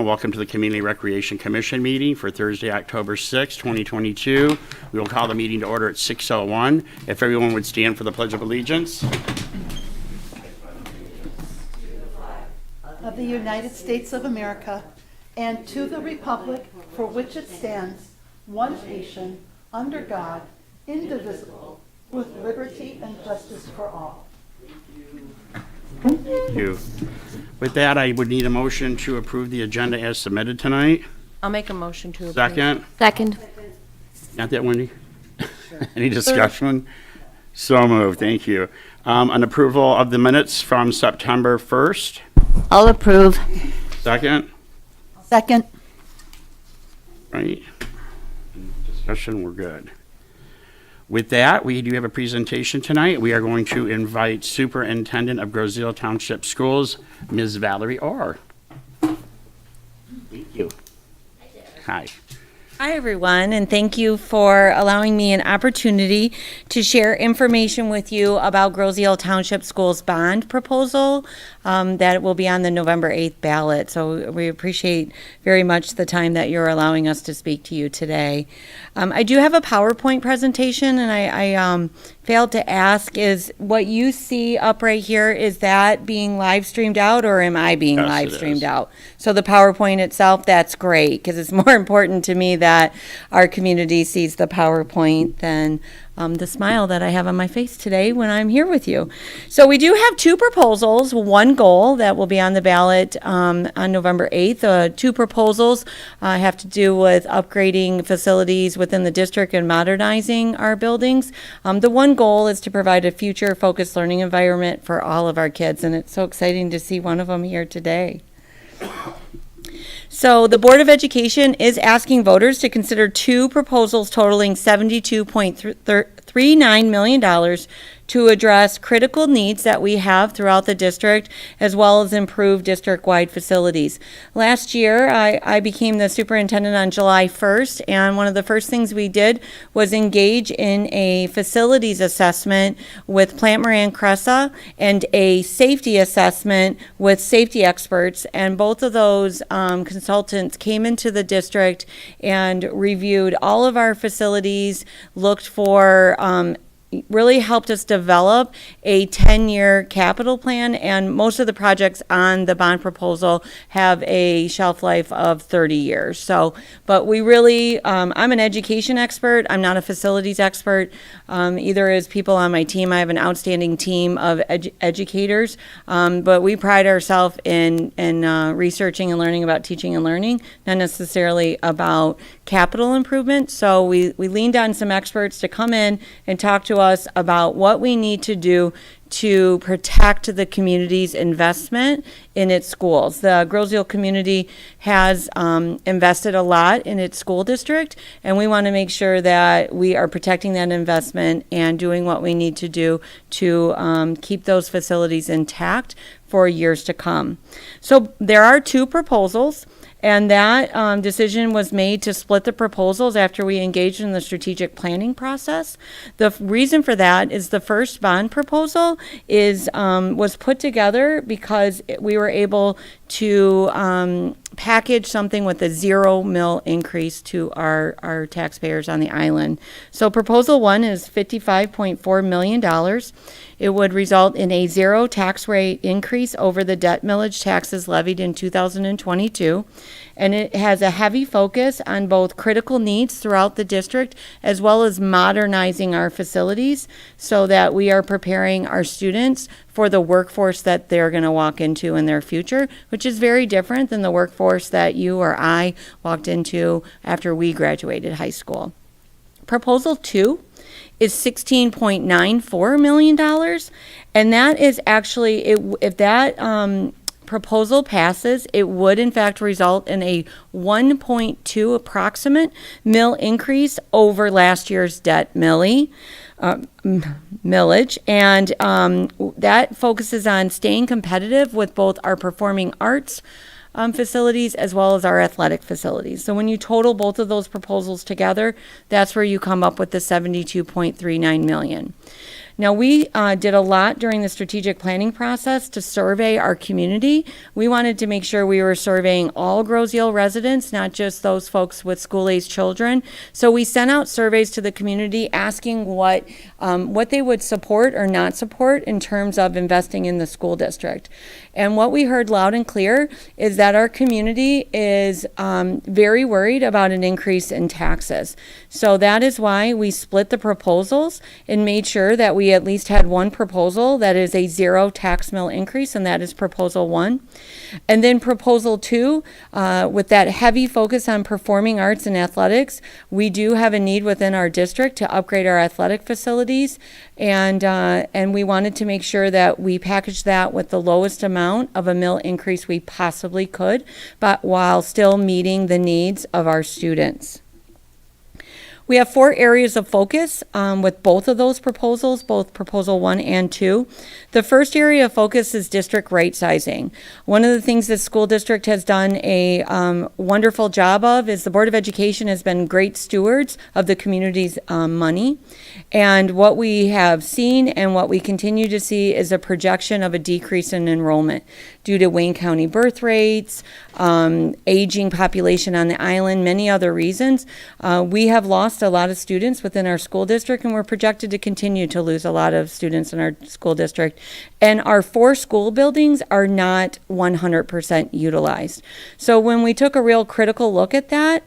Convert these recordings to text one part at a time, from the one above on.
Welcome to the Community Recreation Commission meeting for Thursday, October 6, 2022. We will call the meeting to order at 6:01. If everyone would stand for the Pledge of Allegiance. Of the United States of America, and to the republic for which it stands, one nation, under God, indivisible, with liberty and justice for all. Thank you. With that, I would need a motion to approve the agenda as submitted tonight. I'll make a motion to approve. Second? Second. Got that, Wendy? Any discussion? So moved. Thank you. An approval of the minutes from September 1st. I'll approve. Second? Second. Right. Discussion, we're good. With that, we do have a presentation tonight. We are going to invite Superintendent of Grosseal Township Schools, Ms. Valerie Orr. Thank you. Hi. Hi, everyone, and thank you for allowing me an opportunity to share information with you about Grosseal Township Schools bond proposal that will be on the November 8th ballot. So we appreciate very much the time that you're allowing us to speak to you today. I do have a PowerPoint presentation, and I failed to ask, is what you see up right here, is that being live streamed out, or am I being Yes, live it streamed is. out? So the PowerPoint itself, that's great, because it's more important to me that our community sees the PowerPoint than the smile that I have on my face today when I'm here with you. So we do have two proposals, one goal that will be on the ballot on November 8th. Two proposals have to do with upgrading facilities within the district and modernizing our buildings. The one goal is to provide a future-focused learning environment for all of our kids, and it's so exciting to see one of them here today. So the Board of Education is asking voters to consider two proposals totaling $72.39 million to address critical needs that we have throughout the district, as well as improve district-wide facilities. Last year, I became the superintendent on July 1st, and one of the first things we did was engage in a facilities assessment with Plant Moran Cressa and a safety assessment with safety experts, and both of those consultants came into the district and reviewed all of our facilities, looked for really helped us develop a 10-year capital plan, and most of the projects on the bond proposal have a shelf life of 30 years. So, but we really, I'm an education expert. I'm not a facilities expert. Either is people on my team. I have an outstanding team of educators, but we pride ourselves in researching and learning about teaching and learning, not necessarily about capital improvement. So we leaned on some experts to come in and talk to us about what we need to do to protect the community's investment in its schools. The Grosseal community has invested a lot in its school district, and we want to make sure that we are protecting that investment and doing what we need to do to keep those facilities intact for years to come. So there are two proposals. And that decision was made to split the proposals after we engaged in the strategic planning process. The reason for that is the first bond proposal was put together because we were able to package something with a $0 mill increase to our taxpayers on the island. So proposal one is $55.4 million. It would result in a 0 tax rate increase over the debt millage taxes levied in 2022. And it has a heavy focus on both critical needs throughout the district as well as modernizing our facilities so that we are preparing our students for the workforce that they're going to walk into in their future, which is very different than the workforce that you or I walked into after we graduated high school. Proposal 2 is $16.94 million, and that is actually, if that proposal passes, it would in fact result in a 1.2 approximate mill increase over last year's debt millage, and that focuses on staying competitive with both our performing arts facilities as well as our athletic facilities. So when you total both of those proposals together, that's where you come up with the $72.39 million. Now, we did a lot during the strategic planning process to survey our community. We wanted to make sure we were surveying all Grosseal residents, not just those folks with school-age children. So we sent out surveys to the community asking what they would support or not support in terms of investing in the school district. And what we heard loud and clear is that our community is very worried about an increase in taxes. So that is why we split the proposals and made sure that we at least had one proposal that is a 0 tax mill increase, and that is Proposal 1. And then Proposal 2, with that heavy focus on performing arts and athletics, we do have a need within our district to upgrade our athletic facilities, and we wanted to make sure that we packaged that with the lowest amount of a mill increase we possibly could, but while still meeting the needs of our students. We have 4 areas of focus with both of those proposals, both Proposal 1 and 2. The first area of focus is district right sizing. One of the things the school district has done a wonderful job of is the Board of Education has been great stewards of the community's money. And what we have seen and what we continue to see is a projection of a decrease in enrollment due to Wayne County birth rates, aging population on the island, many other reasons. We have lost a lot of students within our school district, and we're projected to continue to lose a lot of students in our school district. And our 4 school buildings are not 100% utilized. So when we took a real critical look at that,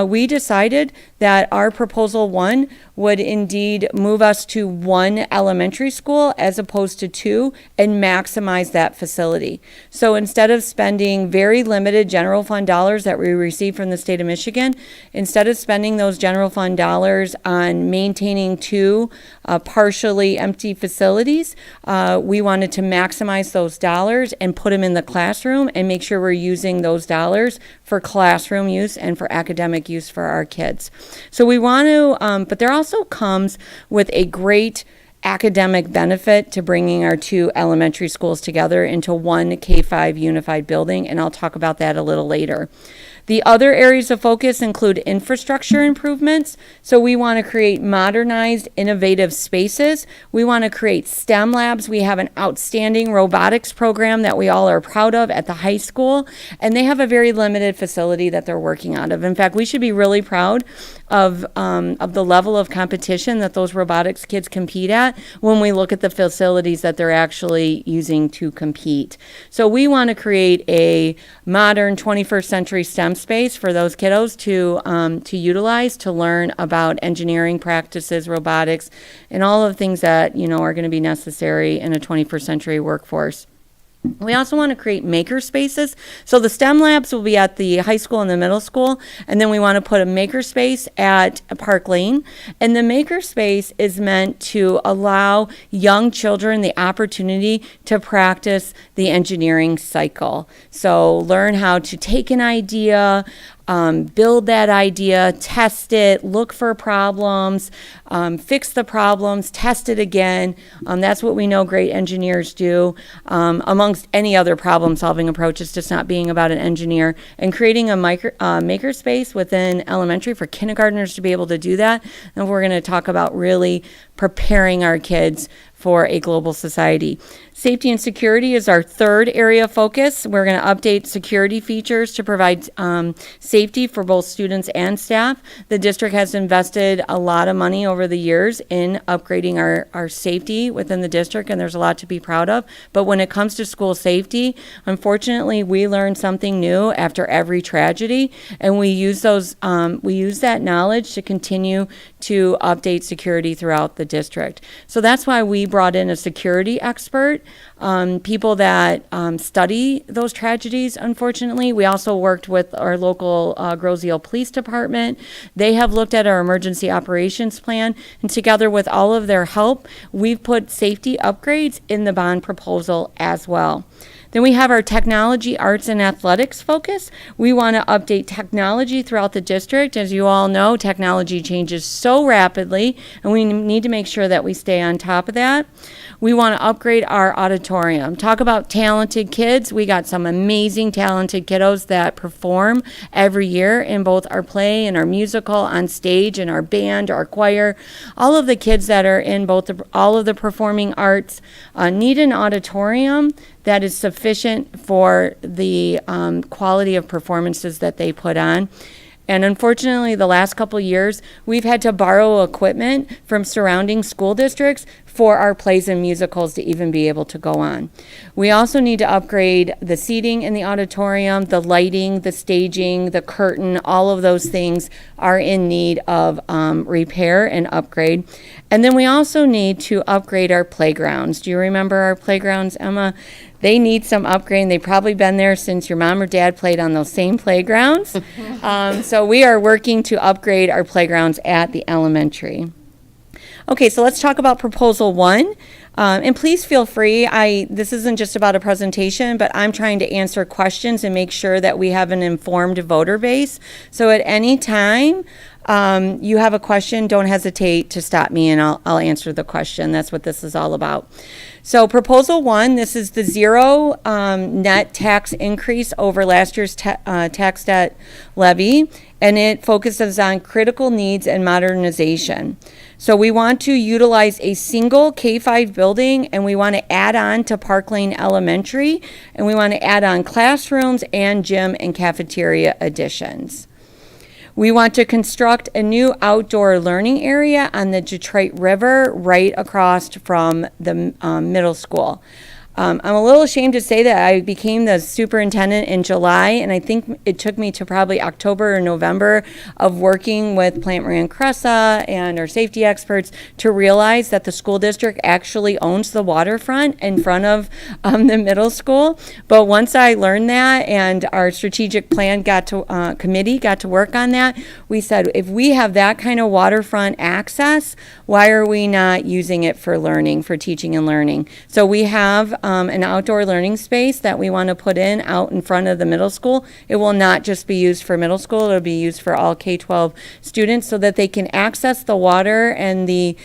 we decided that our Proposal 1 would indeed move us to 1 elementary school as opposed to 2 and maximize that facility. So instead of spending very limited general fund dollars that we receive from the state of Michigan, instead of spending those general fund dollars on maintaining 2 partially empty facilities, we wanted to maximize those dollars and put them in the classroom and make sure we're using those dollars for classroom use and for academic use for our kids. So we want to, but there also comes with a great academic benefit to bringing our 2 elementary schools together into 1 K-5 unified building, and I'll talk about that a little later. The other areas of focus include infrastructure improvements. So we want to create modernized, innovative spaces. We want to create STEM labs. We have an outstanding robotics program that we all are proud of at the high school, and they have a very limited facility that they're working out of. In fact, we should be really proud of the level of competition that those robotics kids compete at when we look at the facilities that they're actually using to compete. So we want to create a modern 21st century STEM space for those kiddos to utilize to learn about engineering practices, robotics, and all of the things that are going to be necessary in a 21st century workforce. We also want to create maker spaces. So the STEM labs will be at the high school and the middle school, and then we want to put a maker space at Park Lane. And the maker space is meant to allow young children the opportunity to practice the engineering cycle. So learn how to take an idea, build that idea, test it, look for problems, fix the problems, test it again. That's what we know great engineers do, amongst any other problem-solving approach. It's just not being about an engineer. And creating a maker space within elementary for kindergartners to be able to do that. And we're going to talk about really preparing our kids for a global society. Safety and security is our third area of focus. We're going to update security features to provide safety for both students and staff. The district has invested a lot of money over the years in upgrading our safety within the district, and there's a lot to be proud of. But when it comes to school safety, unfortunately, we learn something new after every tragedy, and we use that knowledge to continue to update security throughout the district. So that's why we brought in a security expert, people that study those tragedies, unfortunately. We also worked with our local Grosseal Police Department. They have looked at our emergency operations plan, and together with all of their help, we've put safety upgrades in the bond proposal as well. Then we have our technology, arts, and athletics focus. We want to update technology throughout the district. As you all know, technology changes so rapidly, and we need to make sure that we stay on top of that. We want to upgrade our auditorium. Talk about talented kids. We got some amazing talented kiddos that perform every year in both our play and our musical, on stage, and our band, our choir. All of the kids that are in all of the performing arts need an auditorium that is sufficient for the quality of performances that they put on. And unfortunately, the last couple years, we've had to borrow equipment from surrounding school districts for our plays and musicals to even be able to go on. We also need to upgrade the seating in the auditorium, the lighting, the staging, the curtain. All of those things are in need of repair and upgrade. And then we also need to upgrade our playgrounds. Do you remember our playgrounds, Emma? They need some upgrading. They've probably been there since your mom or dad played on those same playgrounds. So we are working to upgrade our playgrounds at the elementary. Okay, so let's talk about proposal 1. And please feel free. This isn't just about a presentation, but I'm trying to answer questions and make sure that we have an informed voter base. So at any time you have a question, don't hesitate to stop me and I'll answer the question. That's what this is all about. So proposal 1, this is the zero net tax increase over last year's tax debt levy, and it focuses on critical needs and modernization. So we want to utilize a single K-5 building, and we want to add on to Park Lane Elementary, and we want to add on classrooms and gym and cafeteria additions. We want to construct a new outdoor learning area on the Detroit River right across from the middle school. I'm a little ashamed to say that I became the superintendent in July, and I think it took me to probably October or November of working with Plant Moran Cressa and our safety experts to realize that the school district actually owns the waterfront in front of the middle school. But once I learned that and our strategic plan committee got to work on that, we said, if we have that kind of waterfront access, why are we not using it for learning, for teaching and learning? So we have an outdoor learning space that we want to put out in front of the middle school. It will not just be used for middle school, it'll be used for all K-12 students so that they can access the water and the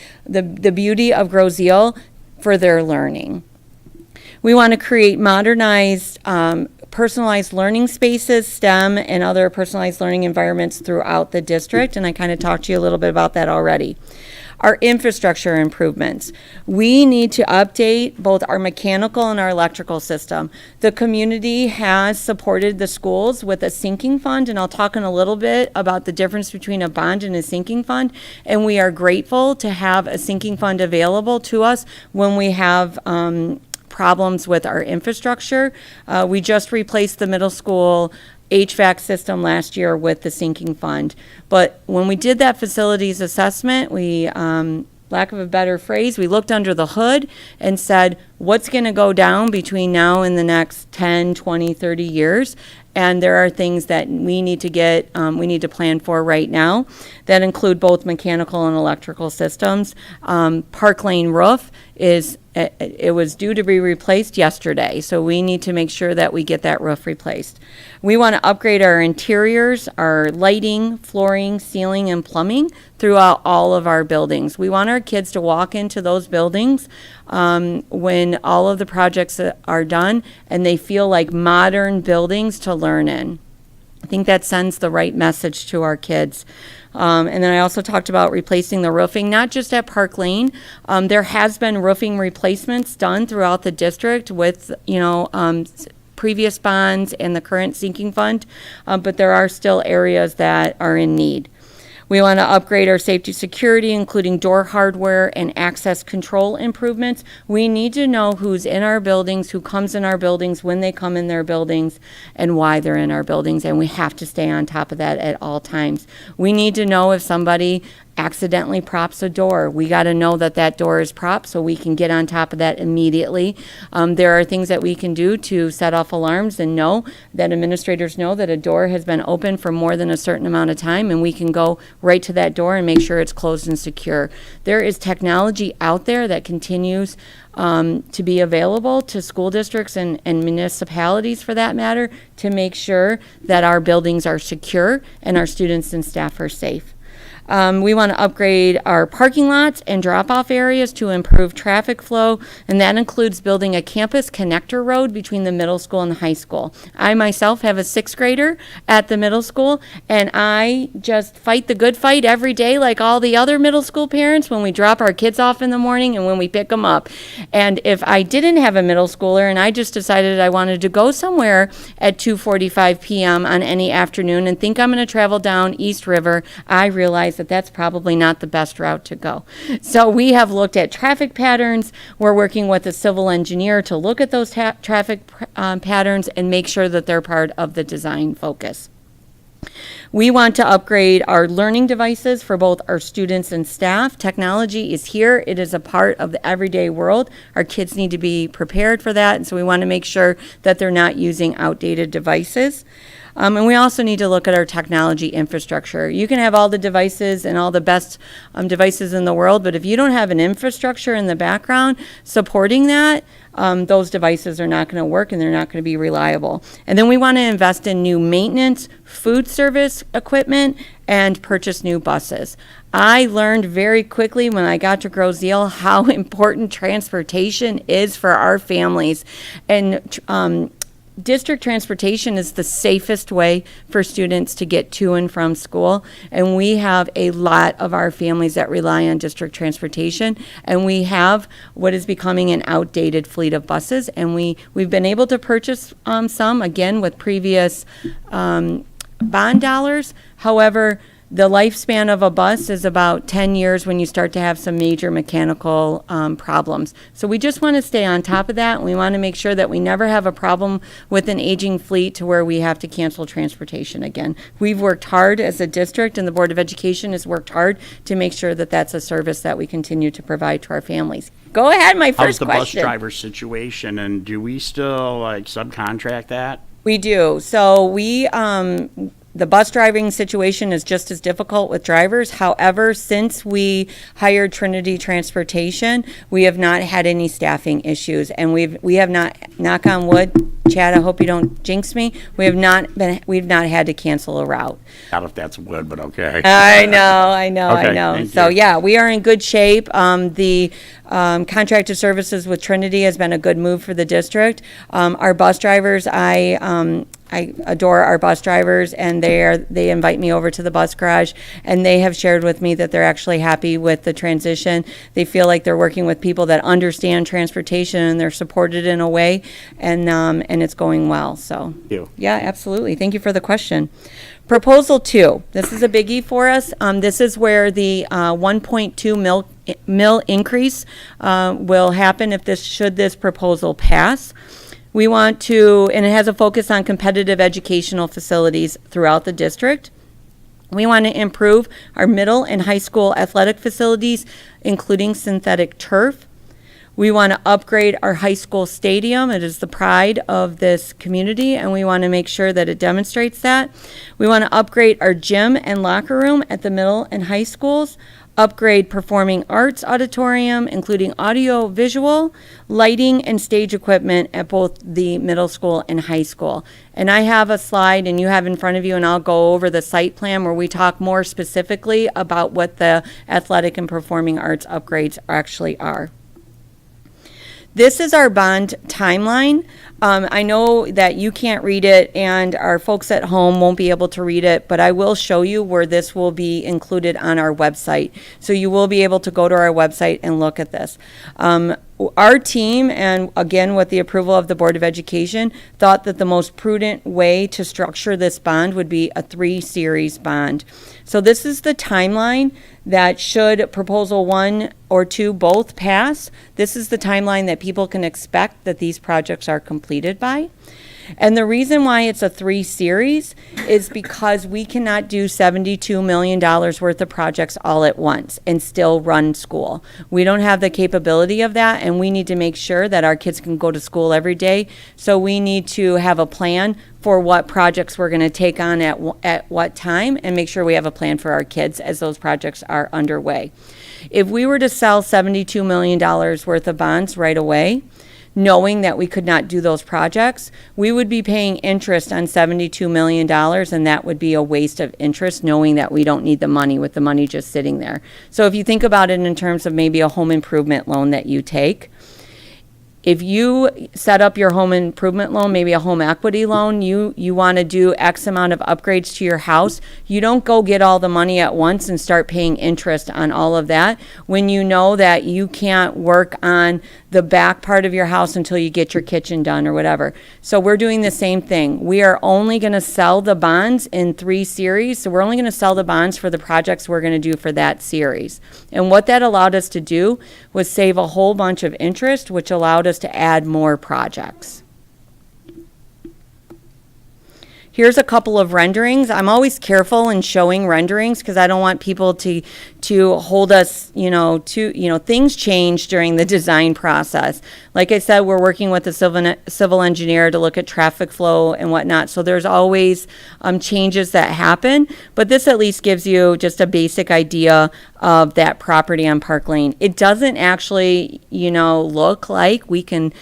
beauty of Grosseal for their learning. We want to create modernized personalized learning spaces, STEM, and other personalized learning environments throughout the district, and I kind of talked to you a little bit about that already. Our infrastructure improvements. We need to update both our mechanical and our electrical system. The community has supported the schools with a sinking fund, and I'll talk in a little bit about the difference between a bond and a sinking fund, and we are grateful to have a sinking fund available to us when we have problems with our infrastructure. We just replaced the middle school HVAC system last year with the sinking fund. But when we did that facilities assessment, we, lack of a better phrase, we looked under the hood and said, what's going to go down between now and the next 10, 20, 30 years? And there are things that we need to plan for right now that include both mechanical and electrical systems. Park Lane roof it was due to be replaced yesterday, so we need to make sure that we get that roof replaced. We want to upgrade our interiors, our lighting, flooring, ceiling, and plumbing throughout all of our buildings. We want our kids to walk into those buildings when all of the projects are done and they feel like modern buildings to learn in. I think that sends the right message to our kids. And then I also talked about replacing the roofing, not just at Park Lane. There has been roofing replacements done throughout the district with, previous bonds and the current sinking fund, but there are still areas that are in need. We want to upgrade our safety security, including door hardware and access control improvements. We need to know who's in our buildings, who comes in our buildings, when they come in their buildings, and why they're in our buildings, and we have to stay on top of that at all times. We need to know if somebody accidentally props a door. We got to know that that door is propped so we can get on top of that immediately. There are things that we can do to set off alarms and know that administrators know that a door has been open for more than a certain amount of time, and we can go right to that door and make sure it's closed and secure. There is technology out there that continues to be available to school districts and municipalities, for that matter, to make sure that our buildings are secure and our students and staff are safe. We want to upgrade our parking lots and drop-off areas to improve traffic flow, and that includes building a campus connector road between the middle school and the high school. I myself have a sixth grader at the middle school, and I just fight the good fight every day like all the other middle school parents when we drop our kids off in the morning and when we pick them up. And if I didn't have a middle schooler and I just decided I wanted to go somewhere at 2:45 p.m. on any afternoon and think I'm going to travel down East River, I realize that that's probably not the best route to go. So we have looked at traffic patterns. We're working with a civil engineer to look at those traffic patterns and make sure that they're part of the design focus. We want to upgrade our learning devices for both our students and staff. Technology is here. It is a part of the everyday world. Our kids need to be prepared for that, and so we want to make sure that they're not using outdated devices. And we also need to look at our technology infrastructure. You can have all the devices and all the best devices in the world, but if you don't have an infrastructure in the background supporting that, those devices are not going to work and they're not going to be reliable. And then we want to invest in new maintenance, food service equipment, and purchase new buses. I learned very quickly when I got to Grosseal how important transportation is for our families. And district transportation is the safest way for students to get to and from school, and we have a lot of our families that rely on district transportation, and we have what is becoming an outdated fleet of buses, and we've been able to purchase some, again, with previous bond dollars. However, the lifespan of a bus is about 10 years when you start to have some major mechanical problems. So we just want to stay on top of that, and we want to make sure that we never have a problem with an aging fleet to where we have to cancel transportation again. We've worked hard as a district, and the Board of Education has worked hard to make sure that that's a service that we continue to provide to our families. Go ahead, my How's first the bus question. driver situation, and do we still like subcontract that? We do. So the bus driving situation is just as difficult with drivers. However, since we hired Trinity Transportation, we have not had any staffing issues, and we have not, knock on wood, Chad, I hope you don't jinx me, we've not had to cancel a route. Not if that's wood, but okay. I know. Okay, thank So you. yeah, we are in good shape. The contracted services with Trinity has been a good move for the district. Our bus drivers, I adore our bus drivers, and they invite me over to the bus garage, and they have shared with me that they're actually happy with the transition. They feel like they're working with people that understand transportation, and they're supported in a way, and it's going well. So Thank you. yeah, absolutely. Thank you for the question. Proposal 2. This is a biggie for us. This is where the 1.2 mil increase will happen should this proposal pass. We want to, and it has a focus on competitive educational facilities throughout the district. We want to improve our middle and high school athletic facilities, including synthetic turf. We want to upgrade our high school stadium. It is the pride of this community, and we want to make sure that it demonstrates that. We want to upgrade our gym and locker room at the middle and high schools, upgrade performing arts auditorium, including audio, visual, lighting, and stage equipment at both the middle school and high school. And I have a slide, and you have in front of you, and I'll go over the site plan where we talk more specifically about what the athletic and performing arts upgrades actually are. This is our bond timeline. I know that you can't read it, and our folks at home won't be able to read it, but I will show you where this will be included on our website. So you will be able to go to our website and look at this. Our team, and again with the approval of the Board of Education, thought that the most prudent way to structure this bond would be a 3-series bond. So this is the timeline that should Proposal 1 or 2 both pass. This is the timeline that people can expect that these projects are completed by. And the reason why it's a 3 series is because we cannot do $72 million worth of projects all at once and still run school. We don't have the capability of that, and we need to make sure that our kids can go to school every day. So we need to have a plan for what projects we're going to take on at what time, and make sure we have a plan for our kids as those projects are underway. If we were to sell $72 million worth of bonds right away, knowing that we could not do those projects, we would be paying interest on $72 million, and that would be a waste of interest, knowing that we don't need the money, with the money just sitting there. So if you think about it in terms of maybe a home improvement loan that you take, if you set up your home improvement loan, maybe a home equity loan, you want to do X amount of upgrades to your house, you don't go get all the money at once and start paying interest on all of that when you know that you can't work on the back part of your house until you get your kitchen done or whatever. So we're doing the same thing. We are only going to sell the bonds in 3 series. So we're only going to sell the bonds for the projects we're going to do for that series. And what that allowed us to do was save a whole bunch of interest, which allowed us to add more projects. Here's a couple of renderings. I'm always careful in showing renderings because I don't want people to hold us, things change during the design process. Like I said, we're working with a civil engineer to look at traffic flow and whatnot. So there's always changes that happen, but this at least gives you just a basic idea of that property on Park Lane. It doesn't actually, look like we can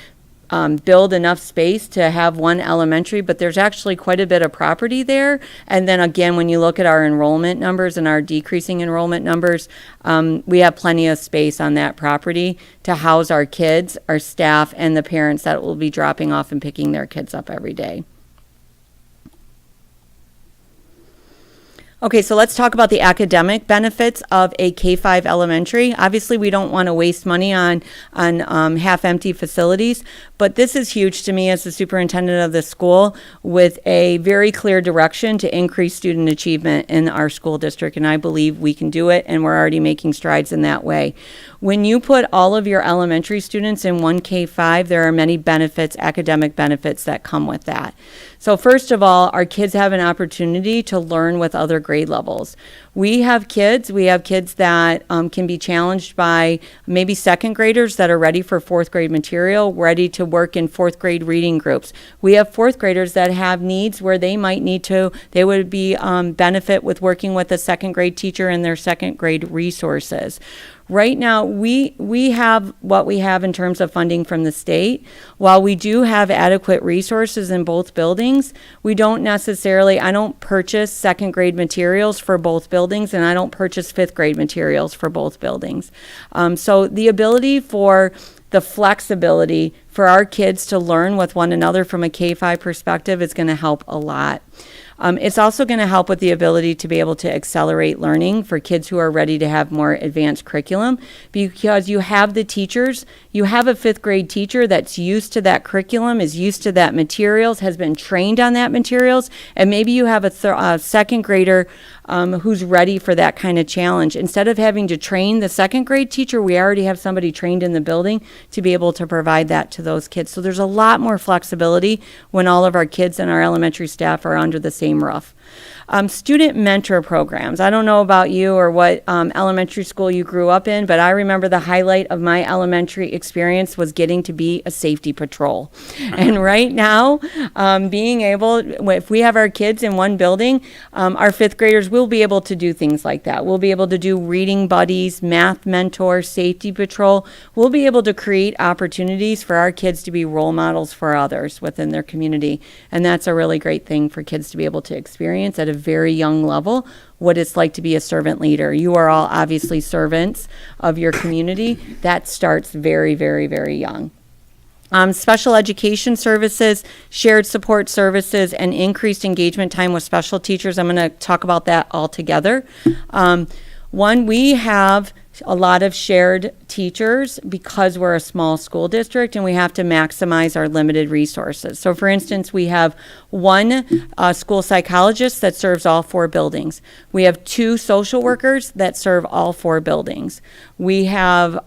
build enough space to have one elementary, but there's actually quite a bit of property there. And then again, when you look at our enrollment numbers and our decreasing enrollment numbers, we have plenty of space on that property to house our kids, our staff, and the parents that will be dropping off and picking their kids up every day. Okay, so let's talk about the academic benefits of a K-5 elementary. Obviously, we don't want to waste money on half-empty facilities, but this is huge to me as the superintendent of the school, with a very clear direction to increase student achievement in our school district, and I believe we can do it, and we're already making strides in that way. When you put all of your elementary students in one K-5, there are many benefits, academic benefits that come with that. So first of all, our kids have an opportunity to learn with other grade levels. We have kids that can be challenged by maybe second graders that are ready for 4th grade material, ready to work in 4th grade reading groups. We have 4th graders that have needs where they would be benefit with working with a 2nd grade teacher and their 2nd grade resources. Right now, we have what we have in terms of funding from the state. While we do have adequate resources in both buildings, I don't purchase 2nd grade materials for both buildings, and I don't purchase 5th grade materials for both buildings. So the ability for the flexibility for our kids to learn with one another from a K-5 perspective is going to help a lot. It's also going to help with the ability to be able to accelerate learning for kids who are ready to have more advanced curriculum, because you have the teachers. You have a 5th grade teacher that's used to that curriculum, is used to that materials, has been trained on that materials, and maybe you have a 2nd grader who's ready for that kind of challenge. Instead of having to train the 2nd grade teacher, we already have somebody trained in the building to be able to provide that to those kids. So there's a lot more flexibility when all of our kids and our elementary staff are under the same roof. Student mentor programs. I don't know about you or what elementary school you grew up in, but I remember the highlight of my elementary experience was getting to be a safety patrol. And right now, being able, if we have our kids in one building, our 5th graders will be able to do things like that. We'll be able to do reading buddies, math mentor, safety patrol. We'll be able to create opportunities for our kids to be role models for others within their community. And that's a really great thing for kids to be able to experience at a very young level, what it's like to be a servant leader. You are all obviously servants of your community. That starts very, very, very young. Special education services, shared support services, and increased engagement time with special teachers. I'm going to talk about that all together. One, we have a lot of shared teachers because we're a small school district and we have to maximize our limited resources. So for instance, we have one school psychologist that serves all 4 buildings. We have 2 social workers that serve all 4 buildings. We have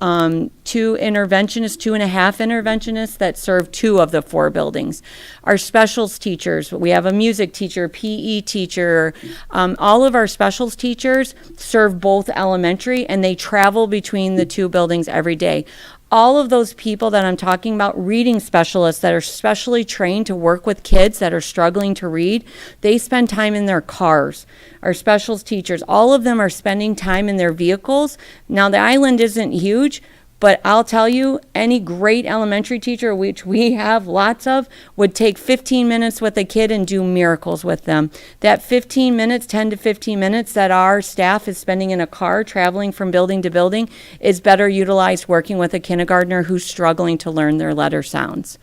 2 interventionists, 2.5 interventionists that serve 2 of the 4 buildings. Our specials teachers, we have a music teacher, PE teacher. All of our specials teachers serve both elementary, and they travel between the 2 buildings every day. All of those people that I'm talking about, reading specialists that are specially trained to work with kids that are struggling to read, they spend time in their cars. Our specials teachers, all of them are spending time in their vehicles. Now, the island isn't huge, but I'll tell you, any great elementary teacher, which we have lots of, would take 15 minutes with a kid and do miracles with them. That 15 minutes, 10 to 15 minutes that our staff is spending in a car traveling from building to building is better utilized working with a kindergartner who's struggling to learn their letter sounds.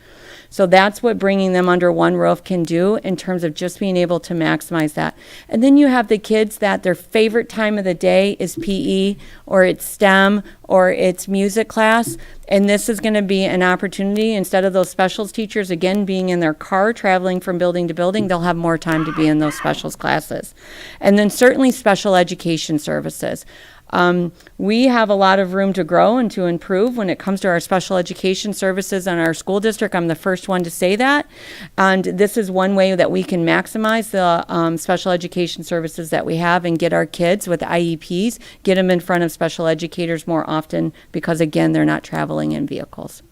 So that's what bringing them under one roof can do in terms of just being able to maximize that. And then you have the kids that their favorite time of the day is PE, or it's STEM, or it's music class. And this is going to be an opportunity, instead of those specials teachers, again, being in their car traveling from building to building, they'll have more time to be in those specials classes. And then certainly special education services. We have a lot of room to grow and to improve when it comes to our special education services in our school district. I'm the first one to say that. And this is one way that we can maximize the special education services that we have and get our kids with IEPs, get them in front of special educators more often because, again, they're not traveling in vehicles.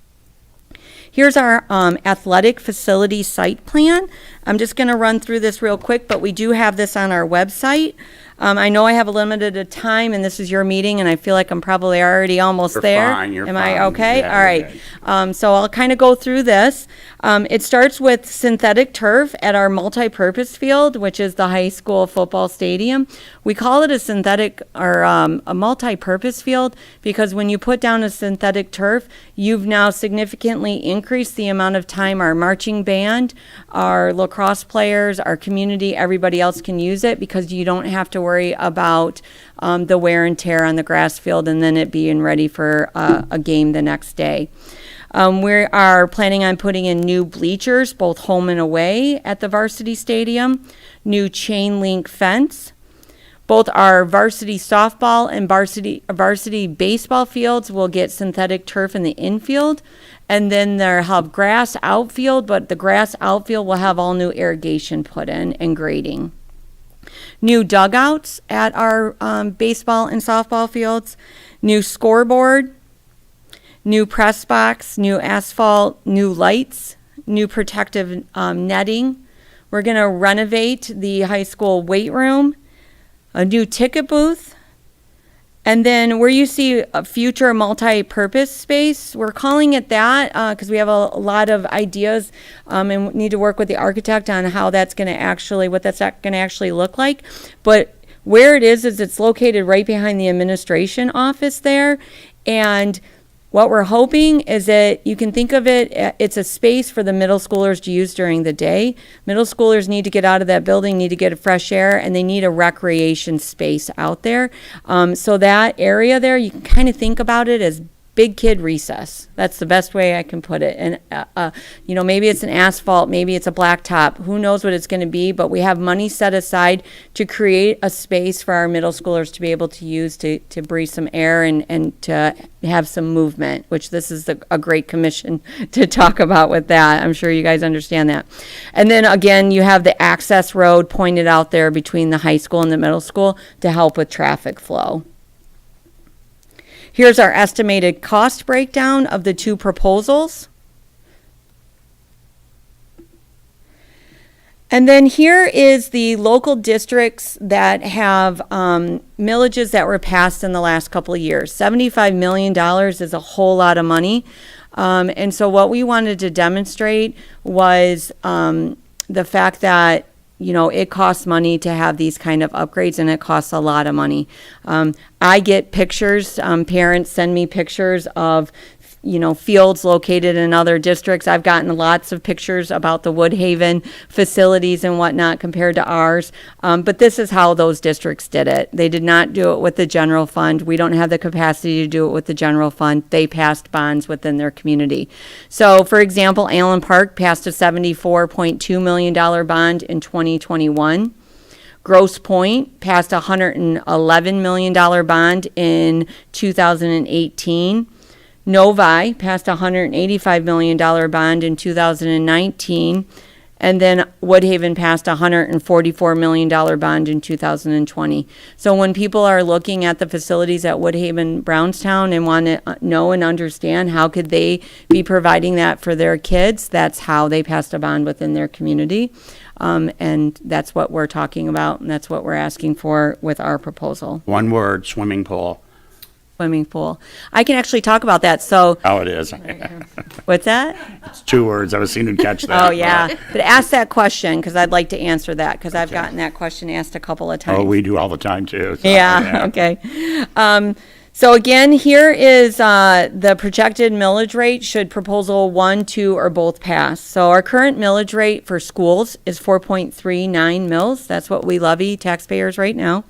Here's our athletic facility site plan. I'm just going to run through this real quick, but we do have this on our website. I know I have a limited time, and this is your meeting, and I feel like I'm probably already almost You're there. fine, you're Am I fine. okay? Yeah, All you're right. So I'll kind of go through this. It starts with synthetic turf at our multi-purpose field, which is the high school football stadium. We call it a synthetic or a multi-purpose field because when you put down a synthetic turf, you've now significantly increased the amount of time our marching band, our lacrosse players, our community, everybody else can use it because you don't have to worry about the wear and tear on the grass field and then it being ready for a game the next day. We are planning on putting in new bleachers, both home and away, at the varsity stadium, new chain link fence. Both our varsity softball and varsity baseball fields will get synthetic turf in the infield. And then they'll have grass outfield, but the grass outfield will have all new irrigation put in and grading. New dugouts at our baseball and softball fields. New scoreboard. New press box. New asphalt. New lights. New protective netting. We're going to renovate the high school weight room. A new ticket booth. And then where you see a future multi-purpose space, we're calling it that because we have a lot of ideas and need to work with the architect on how that's going to actually, what that's going to actually look like. But where it is it's located right behind the administration office there. And what we're hoping is that you can think of it, it's a space for the middle schoolers to use during the day. Middle schoolers need to get out of that building, need to get a fresh air, and they need a recreation space out there. So that area there, you can kind of think about it as big kid recess. That's the best way I can put it. And, maybe it's an asphalt, maybe it's a blacktop. Who knows what it's going to be, but we have money set aside to create a space for our middle schoolers to be able to use to breathe some air and to have some movement, which this is a great commission to talk about with that. I'm sure you guys understand that. And then again, you have the access road pointed out there between the high school and the middle school to help with traffic flow. Here's our estimated cost breakdown of the 2 proposals. And then here is the local districts that have millages that were passed in the last couple of years. $75 million is a whole lot of money. And so what we wanted to demonstrate was the fact that it costs money to have these kind of upgrades, and it costs a lot of money. I get pictures, parents send me pictures of, fields located in other districts. I've gotten lots of pictures about the Woodhaven facilities and whatnot compared to ours. But this is how those districts did it. They did not do it with the general fund. We don't have the capacity to do it with the general fund. They passed bonds within their community. So, for example, Allen Park passed a $74.2 million bond in 2021. Grosse Pointe passed a $111 million bond in 2018. Novi passed a $185 million bond in 2019. And then Woodhaven passed a $144 million bond in 2020. So when people are looking at the facilities at Woodhaven, Brownstown, and want to know and understand how could they be providing that for their kids, that's how they passed a bond within their community. And that's what we're talking about, and that's what we're asking for with our proposal. One word, swimming pool. Swimming pool. I can actually talk about that. So Oh, it is. what's that? It's 2 words. I was seeing him catch that. Oh, yeah. But ask that question, because I'd like to answer that, because I've gotten that question asked a couple of times. Oh, we do all the time, too. So, Yeah, okay. So again, here is the projected millage rate should proposal 1, 2, or both pass. So our current millage rate for schools is 4.39 mils. That's what we levy taxpayers right now.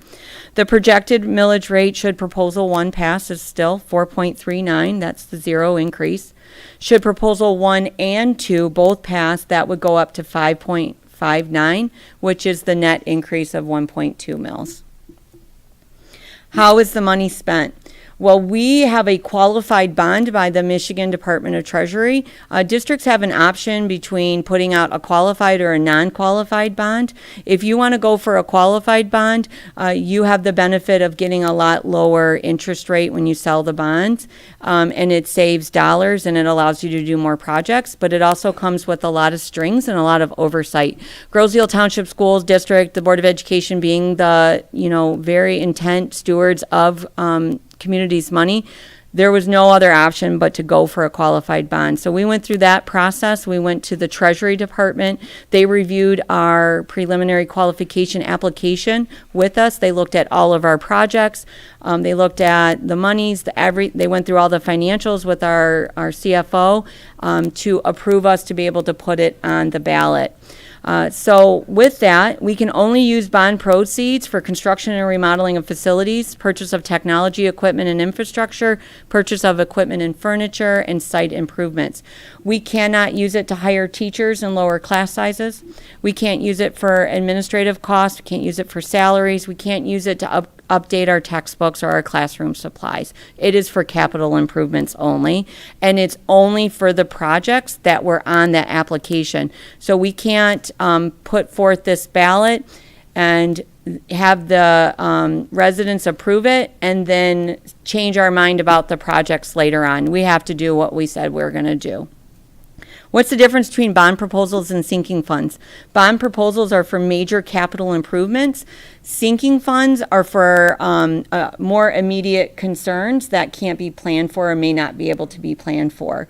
The projected millage rate should proposal 1 pass is still 4.39. That's the 0 increase. Should proposal 1 and 2 both pass, that would go up to 5.59, which is the net increase of 1.2 mils. How is the money spent? Well, we have a qualified bond by the Michigan Department of Treasury. Districts have an option between putting out a qualified or a non-qualified bond. If you want to go for a qualified bond, you have the benefit of getting a lot lower interest rate when you sell the bonds, and it saves dollars and it allows you to do more projects, but it also comes with a lot of strings and a lot of oversight. Grosseal Township Schools District, the Board of Education being the, very intent stewards of community's money, there was no other option but to go for a qualified bond. So we went through that process. We went to the Treasury Department. They reviewed our preliminary qualification application with us. They looked at all of our projects. They looked at the monies, they went through all the financials with our CFO to approve us to be able to put it on the ballot. So with that, we can only use bond proceeds for construction and remodeling of facilities, purchase of technology, equipment, and infrastructure, purchase of equipment and furniture, and site improvements. We cannot use it to hire teachers and lower class sizes. We can't use it for administrative costs. We can't use it for salaries. We can't use it to update our textbooks or our classroom supplies. It is for capital improvements only, and it's only for the projects that were on that application. So we can't put forth this ballot and have the residents approve it and then change our mind about the projects later on. We have to do what we said we're going to do. What's the difference between bond proposals and sinking funds? Bond proposals are for major capital improvements. Sinking funds are for more immediate concerns that can't be planned for or may not be able to be planned for.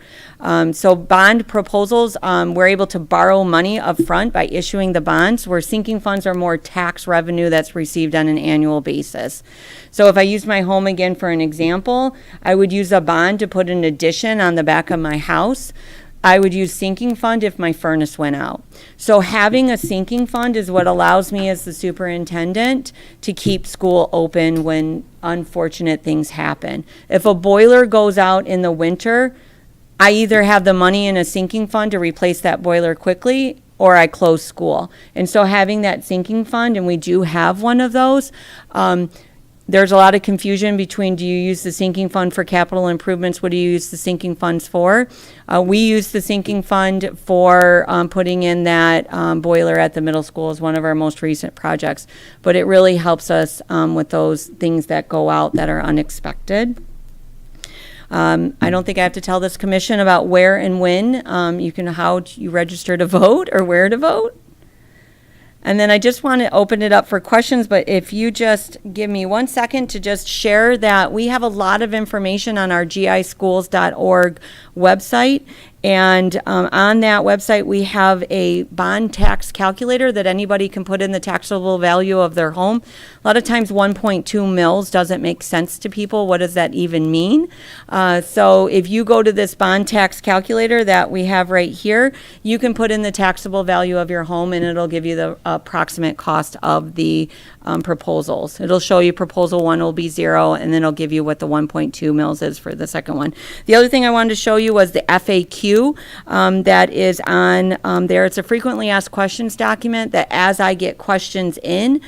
So bond proposals, we're able to borrow money up front by issuing the bonds, where sinking funds are more tax revenue that's received on an annual basis. So if I use my home again for an example, I would use a bond to put an addition on the back of my house. I would use sinking fund if my furnace went out. So having a sinking fund is what allows me as the superintendent to keep school open when unfortunate things happen. If a boiler goes out in the winter, I either have the money in a sinking fund to replace that boiler quickly, or I close school. And so having that sinking fund, and we do have one of those, there's a lot of confusion between, do you use the sinking fund for capital improvements? What do you use the sinking funds for? We use the sinking fund for putting in that boiler at the middle school as one of our most recent projects. But it really helps us with those things that go out that are unexpected. I don't think I have to tell this commission about where and when how you register to vote or where to vote. And then I just want to open it up for questions, but if you just give me 1 second to just share that we have a lot of information on our gischools.org website. And on that website, we have a bond tax calculator that anybody can put in the taxable value of their home. A lot of times 1.2 mils doesn't make sense to people. What does that even mean? So if you go to this bond tax calculator that we have right here, you can put in the taxable value of your home and it'll give you the approximate cost of the proposals. It'll show you proposal 1 will be 0, and then it'll give you what the 1.2 mils is for the second one. The other thing I wanted to show you was the FAQ FAQ that is on there. It's a frequently asked questions document that as I get questions in,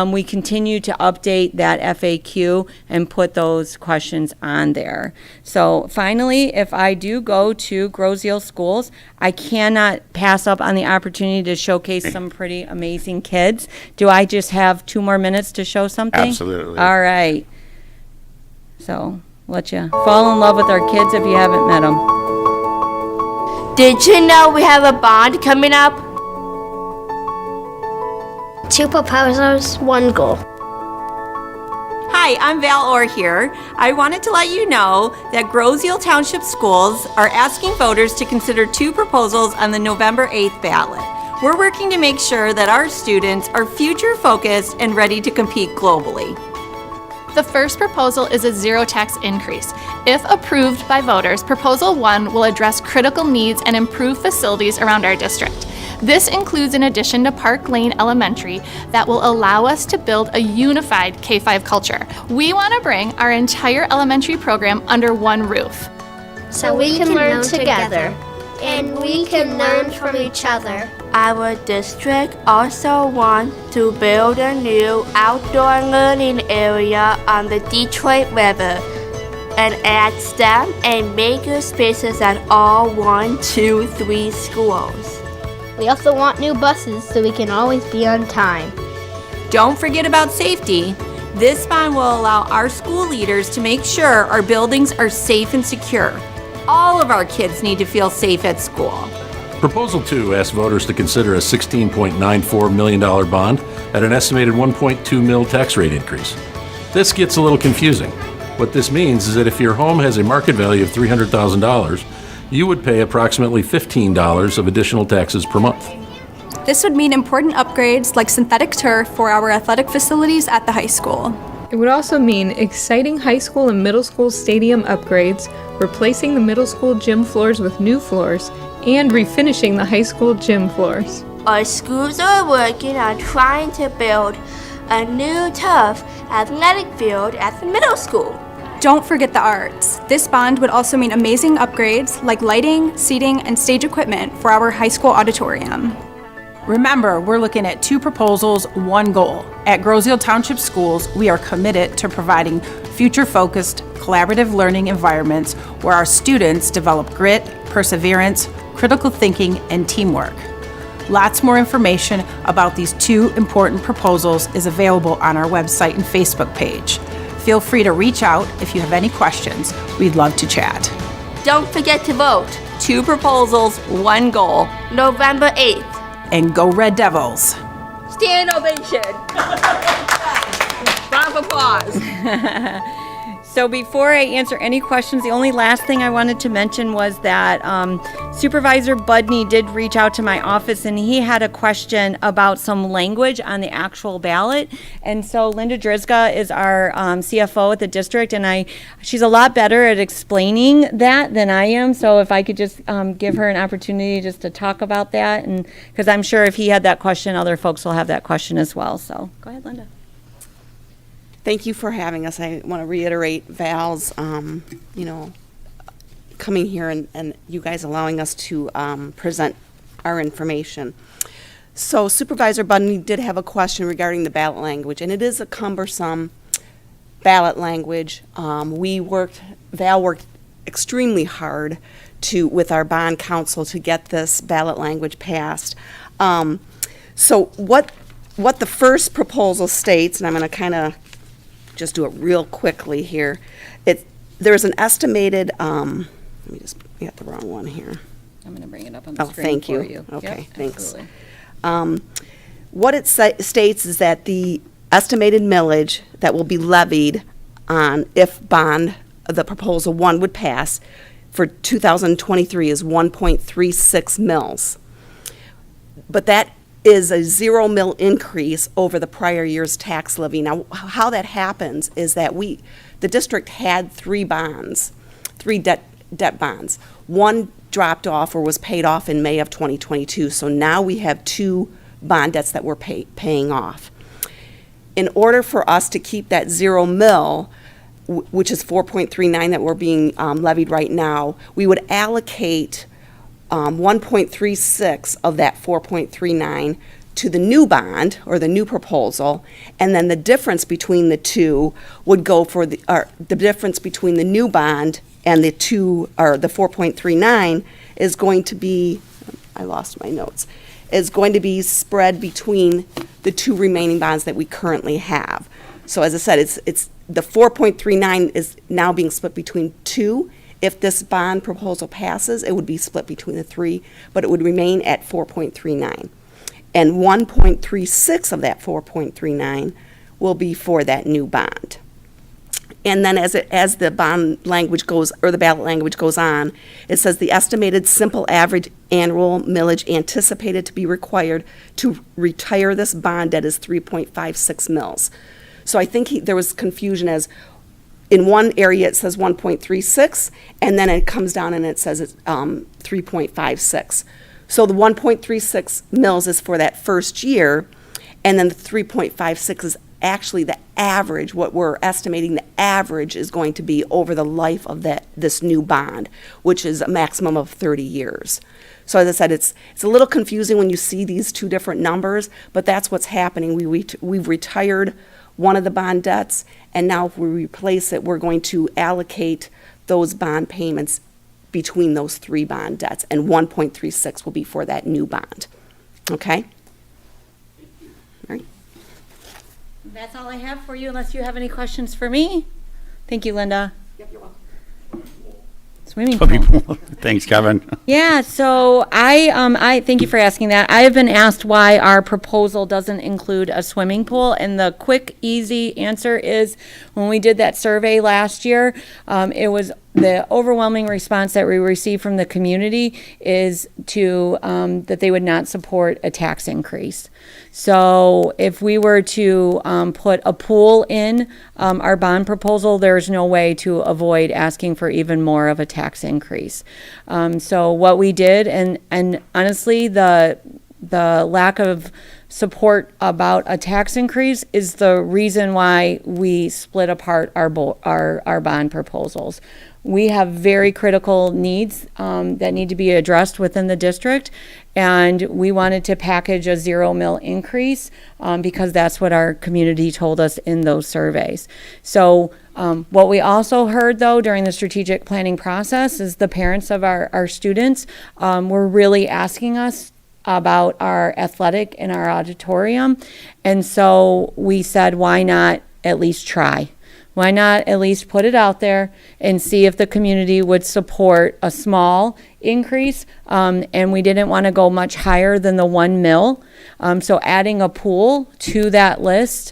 we continue to update that FAQ and put those questions on there. So finally, if I do go to Grosseal schools, I cannot pass up on the opportunity to showcase some pretty amazing kids. Do I just have 2 more minutes to show something? Absolutely. All right. So, let you fall in love with our kids if you haven't met them. Did you know we have a bond coming up? 2 proposals, 1 goal. Hi, I'm Val Orr here. I wanted to let you know that Grosseal Township Schools are asking voters to consider 2 proposals on the November 8th ballot. We're working to make sure that our students are future-focused and ready to compete globally. The first proposal is a zero tax increase. If approved by voters, Proposal 1 will address critical needs and improve facilities around our district. This includes an addition to Park Lane Elementary that will allow us to build a unified K-5 culture. We want to bring our entire elementary program under one roof. So we can learn together. And we can learn from each other. Our district also wants to build a new outdoor learning area on the Detroit River and add STEM and maker spaces at all 1, 2, 3 schools. We also want new buses so we can always be on time. Don't forget about safety. This bond will allow our school leaders to make sure our buildings are safe and secure. All of our kids need to feel safe at school. Proposal 2 asks voters to consider a $16.94 million bond at an estimated 1.2 mil tax rate increase. This gets a little confusing. What this means is that if your home has a market value of $300,000, you would pay approximately $15 of additional taxes per month. This would mean important upgrades like synthetic turf for our athletic facilities at the high school. It would also mean exciting high school and middle school stadium upgrades, replacing the middle school gym floors with new floors, and refinishing the high school gym floors. Our schools are working on trying to build a new turf athletic field at the middle school. Don't forget the arts. This bond would also mean amazing upgrades like lighting, seating, and stage equipment for our high school auditorium. Remember, we're looking at 2 proposals, 1 goal. At Grosseal Township Schools, we are committed to providing future-focused, collaborative learning environments where our students develop grit, perseverance, critical thinking, and teamwork. Lots more information about these 2 important proposals is available on our website and Facebook page. Feel free to reach out if you have any questions. We'd love to chat. Don't forget to vote. 2 proposals, 1 goal. November 8th. And go Red Devils! Stand ovation. Round of applause. So before I answer any questions, the only last thing I wanted to mention was that Supervisor Budney did reach out to my office and he had a question about some language on the actual ballot. And so Linda Drizga is our CFO at the district, and she's a lot better at explaining that than I am. So if I could just give her an opportunity just to talk about that, and because I'm sure if he had that question, other folks will have that question as well. So go ahead, Linda. Thank you for having us. I want to reiterate Val's, coming here and you guys allowing us to present our information. So Supervisor Budney did have a question regarding the ballot language, and it is a cumbersome ballot language. Val worked extremely hard with our bond counsel to get this ballot language passed. So what the first proposal states, and I'm going to kind of just do it real quickly here. There's an estimated, let me just get the wrong one here. I'm going to bring it up on the screen thank for you. you. Okay, Yep, thanks. absolutely. What it states is that the estimated millage that will be levied on if the proposal 1 would pass for 2023 is 1.36 mils. But that is a 0 mil increase over the prior year's tax levy. Now, how that happens is that the district had 3 debt bonds. 1 dropped off or was paid off in May of 2022, so now we have 2 bond debts that we're paying off. In order for us to keep that 0 mil, which is 4.39 that we're being levied right now, we would allocate 1.36 of that 4.39 to the new bond or the new proposal, and then the difference between the two would go for the difference between the new bond and the 4.39 is going to be, I lost my notes, is going to be spread between the two remaining bonds that we currently have. So as I said, it's the 4.39 is now being split between two. If this bond proposal passes, it would be split between the three, but it would remain at 4.39. And 1.36 of that 4.39 will be for that new bond. And then as the bond language goes, or the ballot language goes on, it says the estimated simple average annual millage anticipated to be required to retire this bond debt is 3.56 mils. So I think there was confusion as in one area it says 1.36, and then it comes down and it says it's 3.56. So the 1.36 mils is for that first year, and then the 3.56 is actually the average. What we're estimating the average is going to be over the life of this new bond, which is a maximum of 30 years. So as I said, it's a little confusing when you see these two different numbers, but that's what's happening. We've retired one of the bond debts, and now if we replace it, we're going to allocate those bond payments between those three bond debts, and 1.36 will be for that new bond. Okay? All right. That's all I have for you, unless you have any questions for me. Thank you, Linda. Yep, you're welcome. Swimming pool. Thanks, Kevin. Yeah, so I thank you for asking that. I have been asked why our proposal doesn't include a swimming pool, and the quick, easy answer is when we did that survey last year, it was the overwhelming response that we received from the community is that they would not support a tax increase. So if we were to put a pool in our bond proposal, there's no way to avoid asking for even more of a tax increase. So what we did, and honestly, the lack of support about a tax increase is the reason why we split apart our bond proposals. We have very critical needs that need to be addressed within the district, and we wanted to package a 0 mil increase because that's what our community told us in those surveys. So what we also heard, though, during the strategic planning process is the parents of our students were really asking us about our athletic and our auditorium, and so we said, why not at least try? Why not at least put it out there and see if the community would support a small increase? And we didn't want to go much higher than the 1 mil. So adding a pool to that list.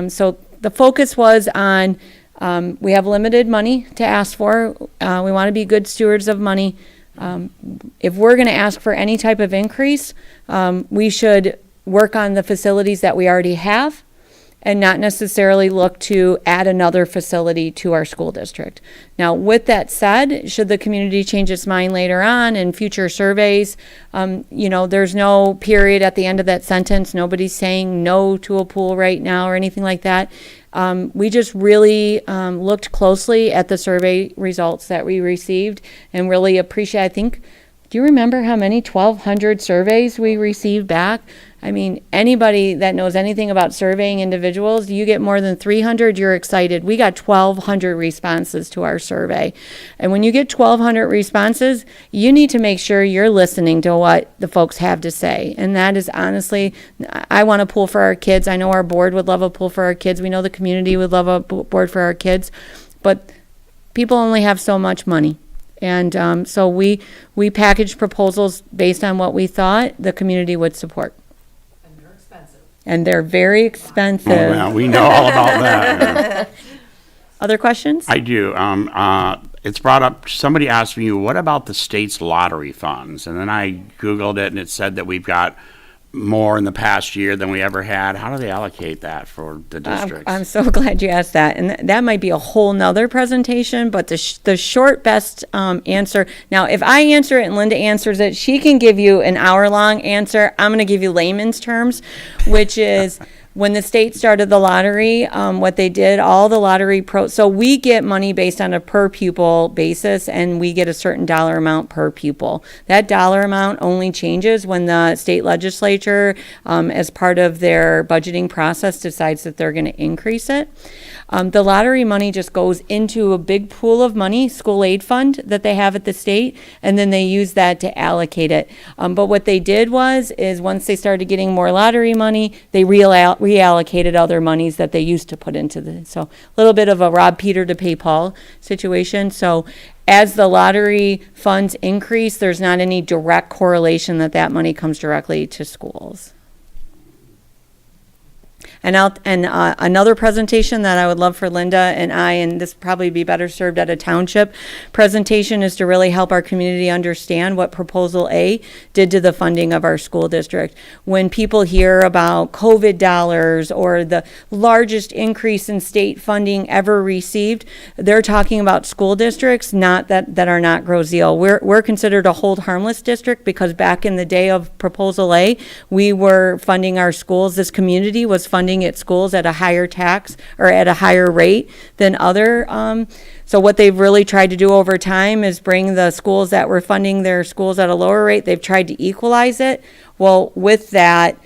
So the focus was on, we have limited money to ask for. We want to be good stewards of money. If we're going to ask for any type of increase, we should work on the facilities that we already have, and not necessarily look to add another facility to our school district. Now, with that said, should the community change its mind later on in future surveys, there's no period at the end of that sentence. Nobody's saying no to a pool right now or anything like that. We just really looked closely at the survey results that we received and really appreciate, I think, do you remember how many 1,200 surveys we received back? I mean, anybody that knows anything about surveying individuals, you get more than 300, you're excited. We got 1,200 responses to our survey. And when you get 1,200 responses, you need to make sure you're listening to what the folks have to say. And that is honestly, I want a pool for our kids. I know our board would love a pool for our kids. We know the community would love a board for our kids. But people only have so much money. And so we packaged proposals based on what we thought the community would support. And they're very expensive. Oh, well, we know all about that. Other questions? I do. It's brought up, somebody asked me, what about the state's lottery funds? And then I Googled it, and it said that we've got more in the past year than we ever had. How do they allocate that for the districts? I'm so glad you asked that. And that might be a whole nother presentation, but the short best answer. Now, if I answer it and Linda answers it, she can give you an hour-long answer. I'm going to give you layman's terms, which is When the state started the lottery, what they did, all the lottery so we get money based on a per pupil basis, and we get a certain dollar amount per pupil. That dollar amount only changes when the state legislature, as part of their budgeting process, decides that they're going to increase it. The lottery money just goes into a big pool of money, school aid fund that they have at the state, and then they use that to allocate it. But what they did is once they started getting more lottery money, they reallocated other monies that they used to put into so a little bit of a rob Peter to pay Paul situation. So as the lottery funds increase, there's not any direct correlation that money comes directly to schools. And another presentation that I would love for Linda and this probably be better served at a township presentation, is to really help our community understand what Proposal A did to the funding of our school district. When people hear about COVID dollars or the largest increase in state funding ever received, they're talking about school districts, not that are not Grosseal. We're considered a hold harmless district because back in the day of Proposal A, we were funding our schools. This community was funding its schools at a higher tax or at a higher rate than other. So what they've really tried to do over time is bring the schools that were funding their schools at a lower rate, they've tried to equalize it. Well, with that,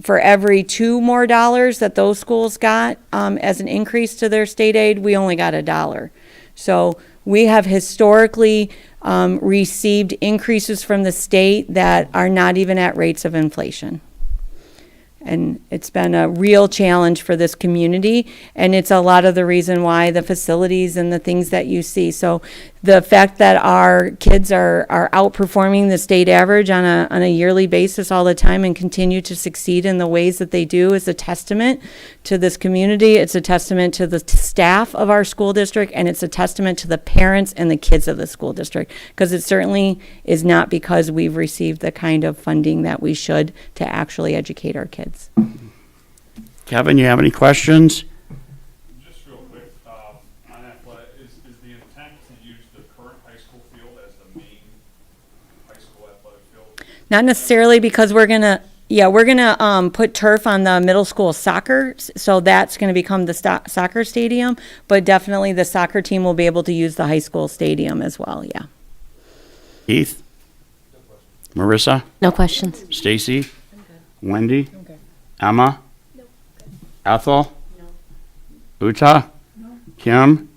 for every $2 more that those schools got as an increase to their state aid, we only got $1. So we have historically received increases from the state that are not even at rates of inflation. And it's been a real challenge for this community, and it's a lot of the reason why the facilities and the things that you see. So the fact that our kids are outperforming the state average on a yearly basis all the time and continue to succeed in the ways that they do is a testament to this community. It's a testament to the staff of our school district, and it's a testament to the parents and the kids of the school district, because it certainly is not because we've received the kind of funding that we should to actually educate our kids. Kevin, you have any questions? Just real quick, on athletic, is the intent to use the current high school field as the main high school athletic field? Not necessarily, because we're gonna put turf on the middle school soccer, so that's gonna become the soccer stadium, but definitely the soccer team will be able to use the high school stadium as well, yeah. Keith? Marissa? No questions. Stacy? Wendy? Emma? Ethel? Uta? Kim?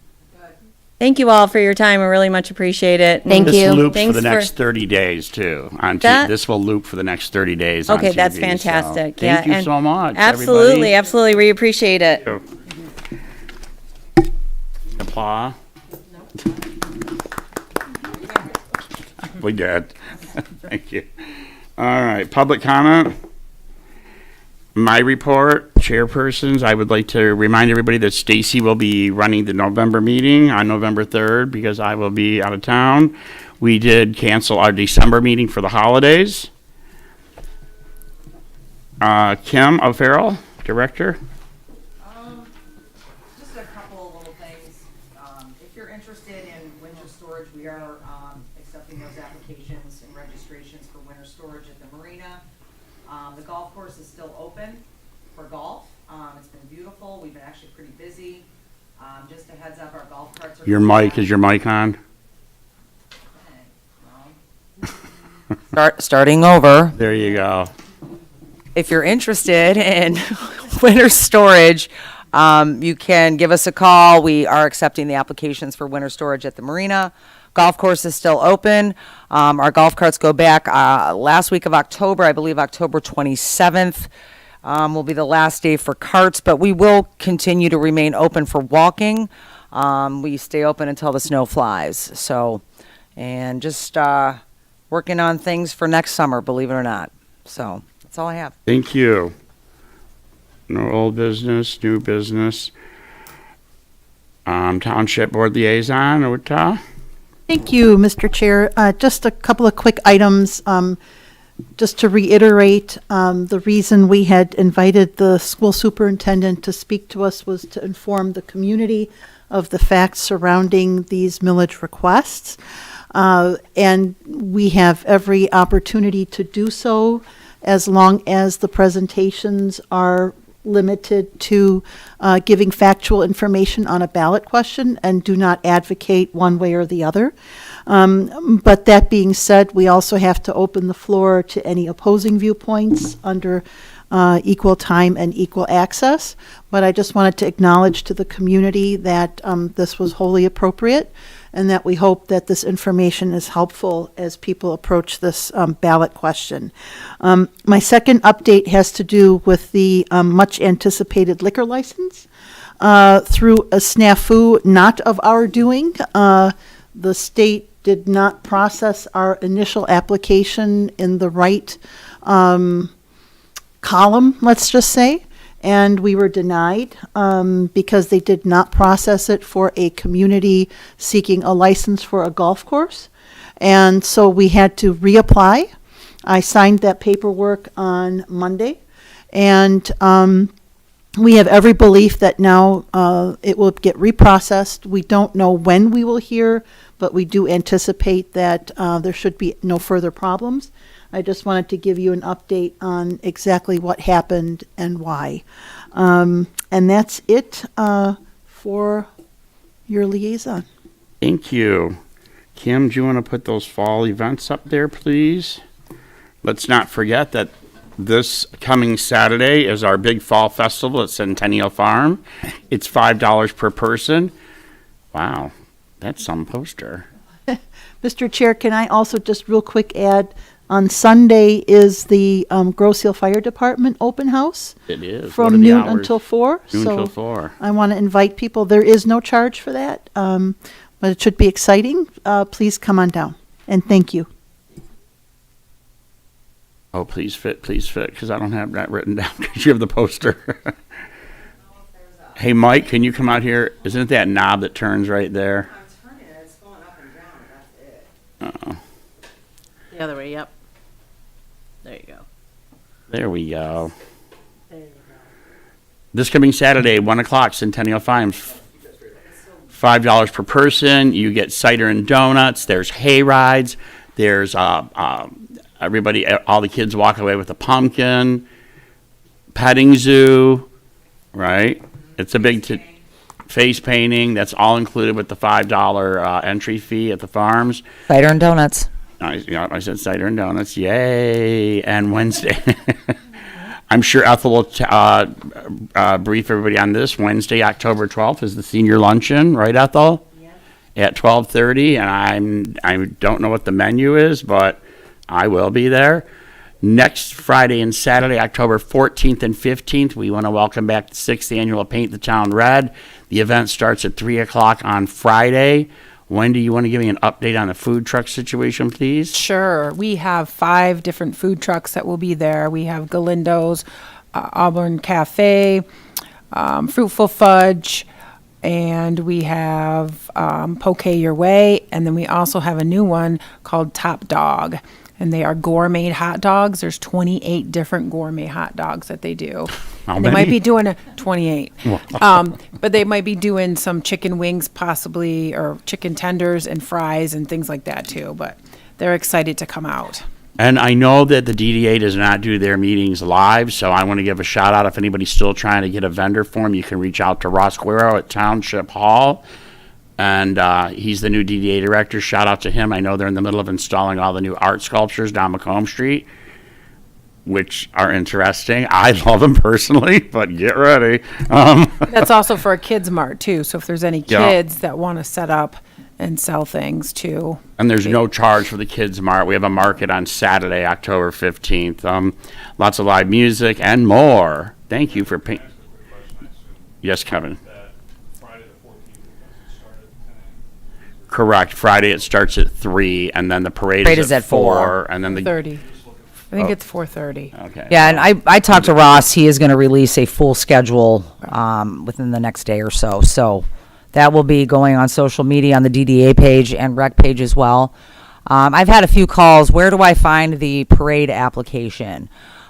Thank you all for your time. I really much appreciate it. Thank you. This loops Thanks for the next 30 days too. This will loop for the next 30 days on Okay, TV, that's so fantastic. Thank you and so much, Absolutely, everybody. absolutely. We appreciate it. Applause. We did. Thank you. All right, public comment. My report, chairpersons, I would like to remind everybody that Stacy will be running the November meeting on November 3rd because I will be out of town. We did cancel our December meeting for the holidays. Kim O'Farrell, director. Just a couple of little things. If you're interested in winter storage, we are accepting those applications and registrations for winter storage at the marina. The golf course is still open for golf. It's been beautiful. We've been actually pretty busy. Just a heads up, our golf carts are... Is your mic on? Starting over. There you go. If you're interested in winter storage, you can give us a call. We are accepting the applications for winter storage at the marina. Golf course is still open. Our golf carts go back last week of October. I believe October 27th will be the last day for carts, but we will continue to remain open for walking. We stay open until the snow flies. So, and just working on things for next summer, believe it or not. So that's all I have. Thank you. No old business, new business. Township Board Liaison, Uta. Thank you, Mr. Chair. Just a couple of quick items. Just to reiterate, the reason we had invited the school superintendent to speak to us was to inform the community of the facts surrounding these millage requests. And we have every opportunity to do so as long as the presentations are limited to giving factual information on a ballot question and do not advocate one way or the other. But that being said, we also have to open the floor to any opposing viewpoints under equal time and equal access. But I just wanted to acknowledge to the community that this was wholly appropriate, and that we hope that this information is helpful as people approach this ballot question. My second update has to do with the much anticipated liquor license. Through a snafu not of our doing, the state did not process our initial application in the right column, let's just say, and we were denied because they did not process it for a community seeking a license for a golf course. And so we had to reapply. I signed that paperwork on Monday, and we have every belief that now it will get reprocessed. We don't know when we will hear, but we do anticipate that there should be no further problems. I just wanted to give you an update on exactly what happened and why. And that's it for your liaison. Thank you. Kim, do you want to put those fall events up there, please? Let's not forget that this coming Saturday is our big fall festival at Centennial Farm. It's $5 per person. Wow, that's some poster. Mr. Chair, can I also just real quick add, on Sunday is the Grosseal Fire Department open house. It is. What are From the noon hours? until 4. Noon so till 4. I want to invite people. There is no charge for that, but it should be exciting. Please come on down, and thank you. Oh, please fit, because I don't have that written down because you have the poster. Hey, Mike, can you come out here? Isn't that knob that turns right there? I'm turning it, it's going up and down, that's it. Uh-oh. The other way, yep. There you go. There we go. There you go. This coming Saturday, 1 o'clock, Centennial Farms. $5 per person. You get cider and donuts. There's hay rides. There's everybody, all the kids walk away with a pumpkin. Petting zoo, right? It's a big face painting. That's all included with the $5 entry fee at the farms. Cider and donuts. I said cider and donuts. Yay! And Wednesday, I'm sure Ethel will brief everybody on this. Wednesday, October 12th is the senior luncheon, right, Ethel? Yeah. At 12:30, and I don't know what the menu is, but I will be there. Next Friday and Saturday, October 14th and 15th, we want to welcome back the 6th annual Paint the Town Red. The event starts at 3 o'clock on Friday. Wendy, you want to give me an update on the food truck situation, please? Sure. We have 5 different food trucks that will be there. We have Galindo's, Auburn Cafe, Fruitful Fudge, and we have Poke Your Way, and then we also have a new one called Top Dog. And they are gourmet hot dogs. There's 28 different gourmet hot dogs that they do. How They many? might be doing 28. But they might be doing some chicken wings possibly, or chicken tenders and fries and things like that too. But they're excited to come out. And I know that the DDA does not do their meetings live, so I want to give a shout out. If anybody's still trying to get a vendor form, you can reach out to Ross Guerrero at Township Hall. And he's the new DDA director. Shout out to him. I know they're in the middle of installing all the new art sculptures down Macomb Street, which are interesting. I love them personally, but get ready. That's also for a kids mart too. So if there's any Yeah. kids that want to set up and sell things too. And there's no charge for the Kids Mart. We have a market on Saturday, October 15th. Lots of live music and more. Thank you for paying. Yes, Kevin. Correct. Friday it starts at 3, and then the parade is at 4, and then the 30. I think it's 4:30. Okay. Yeah, and I talked to Ross. He is going to release a full schedule within the next day or so. So that will be going on social media on the DDA page and rec page as well. I've had a few calls. Where do I find the parade application?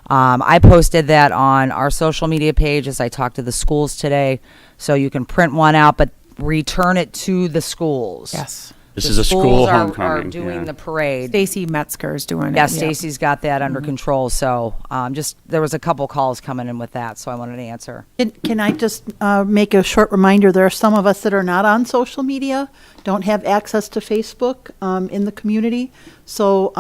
I posted that on our social media page as I talked to the schools today. So you can print one out, but return it to the schools. Yes. This The is a school schools are homecoming. doing yeah. the parade. Stacy Metzger is doing it. Yeah, yeah. Stacy's got that under control, so there was a couple calls coming in with that, so I wanted to answer. Can I just make a short reminder? There are some of us that are not on social media, don't have access to Facebook in the community. So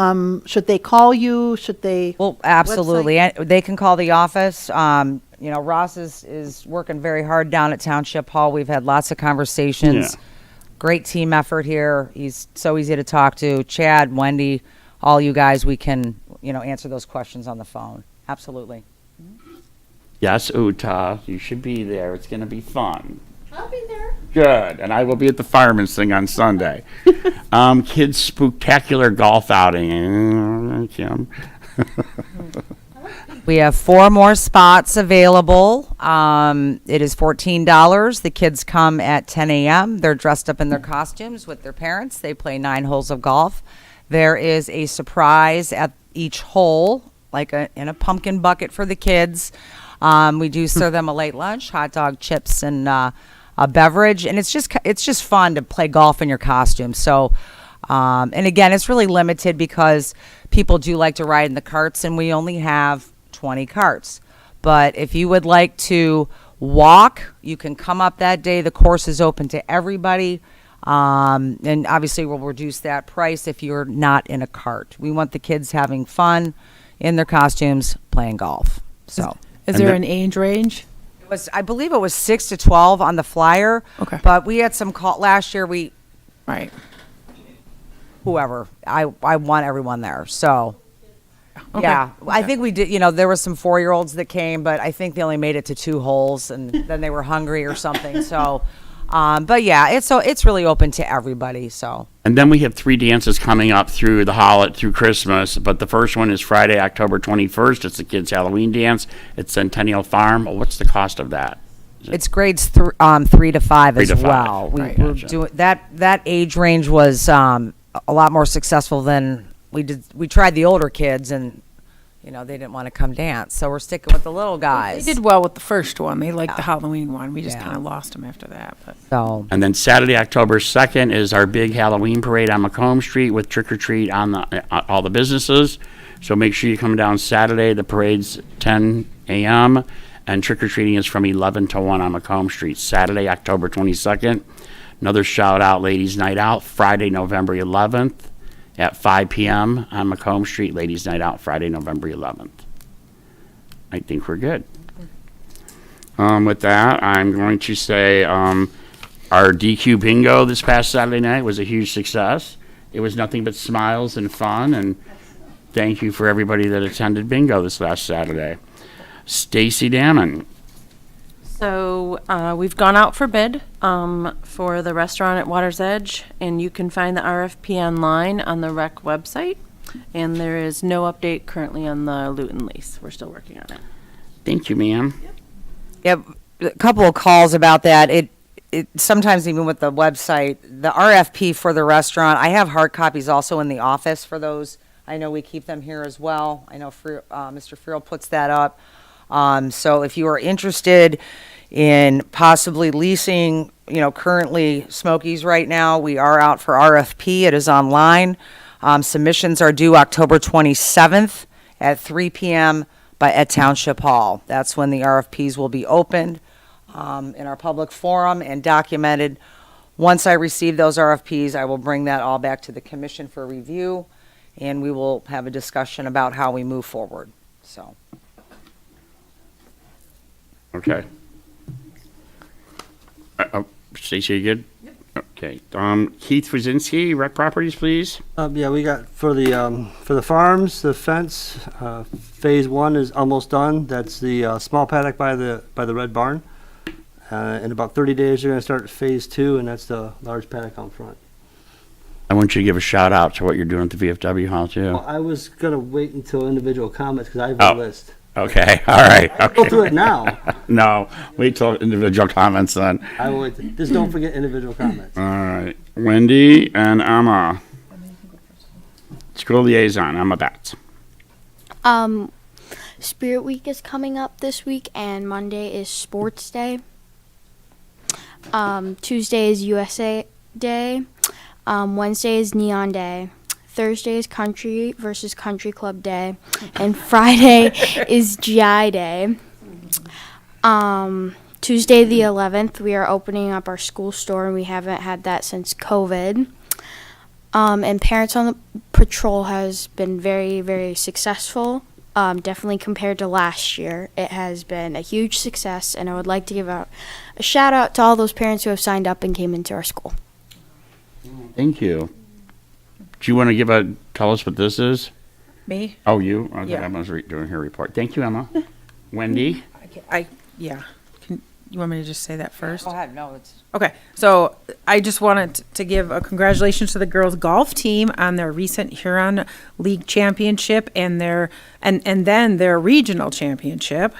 should they call you? Should they? Well, absolutely. They can call the office. Ross is working very hard down at Township Hall. We've had lots of conversations. Yeah. Great team effort here. He's so easy to talk to. Chad, Wendy, all you guys, we can, answer those questions on the phone. Absolutely. Yes, Uta, you should be there. It's going to be fun. I'll be there. Good, and I will be at the fireman's thing on Sunday. Kids' spectacular golf outing. Kim. We have 4 more spots available. It is $14. The kids come at 10 a.m. They're dressed up in their costumes with their parents. They play 9 holes of golf. There is a surprise at each hole, like in a pumpkin bucket for the kids. We do serve them a late lunch, hot dog, chips, and a beverage. And it's just fun to play golf in your costume. So, and again, it's really limited because people do like to ride in the carts, and we only have 20 carts. But if you would like to walk, you can come up that day. The course is open to everybody. And obviously we'll reduce that price if you're not in a cart. We want the kids having fun in their costumes playing golf. So Is there an age range? I believe it was 6 to 12 on the flyer. Okay. But we had some call last year. Right. Whoever, I want everyone there. So yeah, I think we did, there were some 4-year-olds that came, but I think they only made it to 2 holes and then they were hungry or something. So, but yeah, it's really open to everybody. So. And then we have 3 dances coming up through the holiday, through Christmas. But the first one is Friday, October 21st. It's the kids' Halloween dance at Centennial Farm. What's the cost of that? It's grades 3 to 5 3 as to 5. well. Right. We're Gotcha. doing that age range was a lot more successful than we did. We tried the older kids and they didn't want to come dance. So we're sticking with the little guys. They did well with the first one. They liked the Halloween one. We just kind of lost them after that. But. So. And then Saturday, October 2nd is our big Halloween parade on Macomb Street with trick or treat on all the businesses. So make sure you come down Saturday. The parade's 10 a.m. and trick or treating is from 11 to 1 on Macomb Street. Saturday, October 22nd. Another shout out, Ladies Night Out, Friday, November 11th. At 5 p.m. on Macomb Street, Ladies Night Out, Friday, November 11th. I think we're good. With that, I'm going to say our DQ bingo this past Saturday night was a huge success. It was nothing but smiles and fun, and thank you for everybody that attended bingo this last Saturday. Stacy Damman. So we've gone out for bid for the restaurant at Water's Edge, and you can find the RFP online on the rec website. And there is no update currently on the Luton lease. We're still working on it. Thank you, ma'am. Yeah, a couple of calls about that. It sometimes even with the website, the RFP for the restaurant, I have hard copies also in the office for those. I know we keep them here as well. I know Mr. Farrell puts that up. So if you are interested in possibly leasing, currently Smokies right now, we are out for RFP. It is online. Submissions are due October 27th at 3 p.m. At Township Hall. That's when the RFPs will be opened in our public forum and documented. Once I receive those RFPs, I will bring that all back to the commission for review, and we will have a discussion about how we move forward. So. Okay. Stacy, you good? Yep. Okay. Keith Fusinski, Rec Properties, please. Yeah, we got for the farms, the fence, phase 1 is almost done. That's the small paddock by the red barn. In about 30 days, you're going to start phase 2, and that's the large paddock out front. I want you to give a shout out to what you're doing at the VFW Hall, too. Well, I was going to wait until individual comments because I have a list. Okay, all right. I can go through it now. No, wait till individual comments then. I will wait. Just don't forget individual comments. All right. Wendy and Emma. School liaison, Emma Batz. Spirit Week is coming up this week, and Monday is Sports Day. Tuesday is USA Day. Wednesday is Neon Day. Thursday is Country versus Country Club Day. And Friday is GI Day. Tuesday the 11th, we are opening up our school store, and we haven't had that since COVID. And Parents on the Patrol has been very, very successful. Definitely compared to last year, it has been a huge success, and I would like to give out a shout out to all those parents who have signed up and came into our school. Thank you. Do you want to tell us what this is? Me? Oh, you? Okay, Yeah. Emma's doing her report. Thank you, Emma. Wendy? Yeah. You want me to just say that first? Go ahead, no, it's. Okay, so I just wanted to give a congratulations to the girls golf team on their recent Huron League championship and then their regional championship.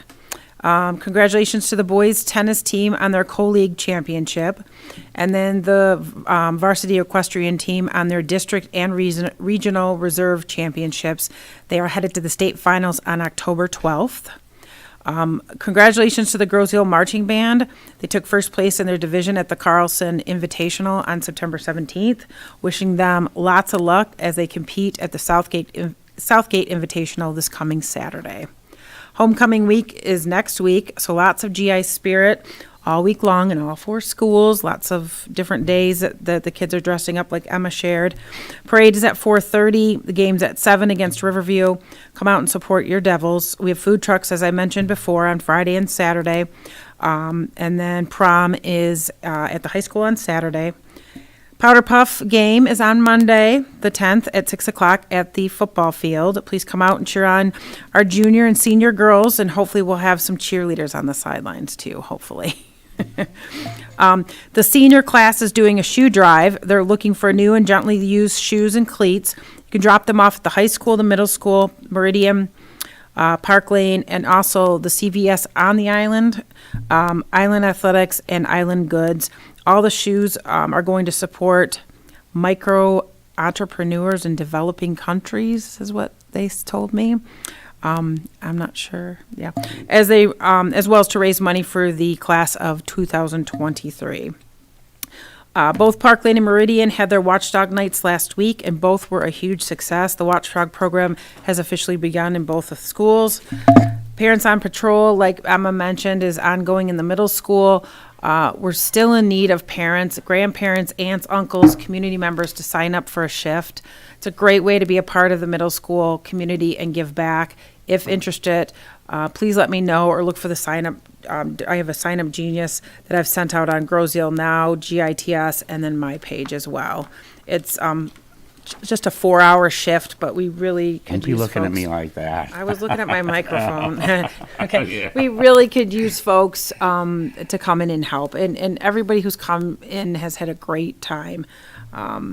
Congratulations to the boys tennis team on their co-league championship, and then the varsity equestrian team on their district and regional reserve championships. They are headed to the state finals on October 12th. Congratulations to the Grosseal Marching Band. They took first place in their division at the Carlson Invitational on September 17th. Wishing them lots of luck as they compete at the Southgate Invitational this coming Saturday. Homecoming week is next week, so lots of GI spirit all week long in all 4 schools. Lots of different days that the kids are dressing up, like Emma shared. Parade is at 4:30. The game's at 7 against Riverview. Come out and support your Devils. We have food trucks, as I mentioned before, on Friday and Saturday. And then prom is at the high school on Saturday. Powder Puff game is on Monday, the 10th, at 6 o'clock at the football field. Please come out and cheer on our junior and senior girls, and hopefully we'll have some cheerleaders on the sidelines too, hopefully. The senior class is doing a shoe drive. They're looking for new and gently used shoes and cleats. You can drop them off at the high school, the middle school, Meridian, Park Lane, and also the CVS on the island, Island Athletics, and Island Goods. All the shoes are going to support micro entrepreneurs in developing countries, is what they told me. I'm not sure. Yeah, as well as to raise money for the class of 2023. Both Park Lane and Meridian had their Watchdog Nights last week, and both were a huge success. The Watchdog program has officially begun in both the schools. Parents on Patrol, like Emma mentioned, is ongoing in the middle school. We're still in need of parents, grandparents, aunts, uncles, community members to sign up for a shift. It's a great way to be a part of the middle school community and give back. If interested, please let me know or look for the sign up. I have a sign up genius that I've sent out on Grosseal Now, GITS, and then my page as well. It's just a 4-hour shift, but we really could Don't be use looking at folks. me like that. I was looking at my microphone. Okay. Yeah. We really could use folks to come in and help. And everybody who's come in has had a great time.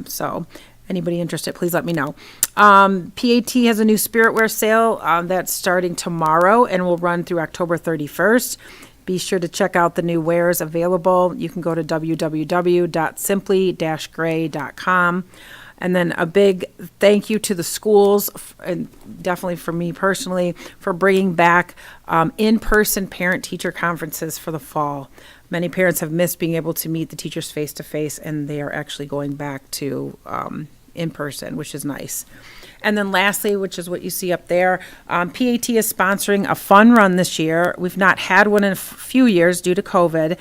So anybody interested, please let me know. PAT has a new spiritware sale that's starting tomorrow and will run through October 31st. Be sure to check out the new wares available. You can go to www.simply-gray.com. And then a big thank you to the schools, and definitely for me personally, for bringing back in-person parent-teacher conferences for the fall. Many parents have missed being able to meet the teachers face-to-face, and they are actually going back to in-person, which is nice. And then lastly, which is what you see up there, PAT is sponsoring a fun run this year. We've not had one in a few years due to COVID.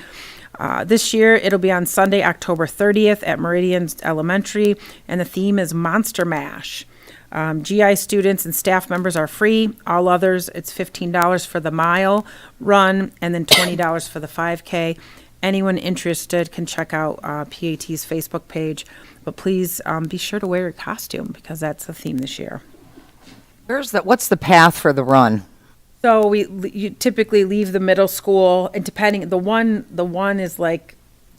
This year, it'll be on Sunday, October 30th at Meridian Elementary, and the theme is Monster Mash. GI students and staff members are free. All others, it's $15 for the mile run and then $20 for the 5K. Anyone interested can check out PAT's Facebook page, but please be sure to wear your costume because that's the theme this year. What's the path for the run? So you typically leave the middle school, and depending, the one is like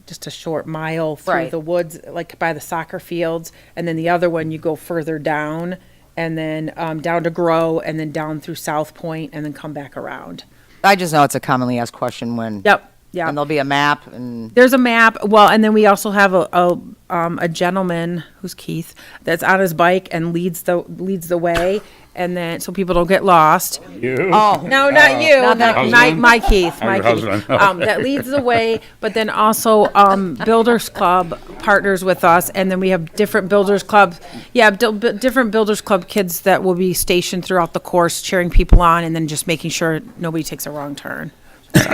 just a short mile through Right. the woods, like by the soccer fields, and then the other one you go further down, and then down to Grow, and then down through South Point, and then come back around. I just know it's a commonly asked question when. Yep. Yeah. And there'll be a map and. There's a map. Well, and then we also have a gentleman who's Keith that's on his bike and leads the way. and then, so people don't get lost. You? Oh, no, not you, Not that husband? my Keith, Oh, my your Keith. husband. That leads the way, but then also, Builders Club partners with us, and then we have different Builders Club, different Builders Club kids that will be stationed throughout the course, cheering people on, and then just making sure nobody takes a wrong turn. So,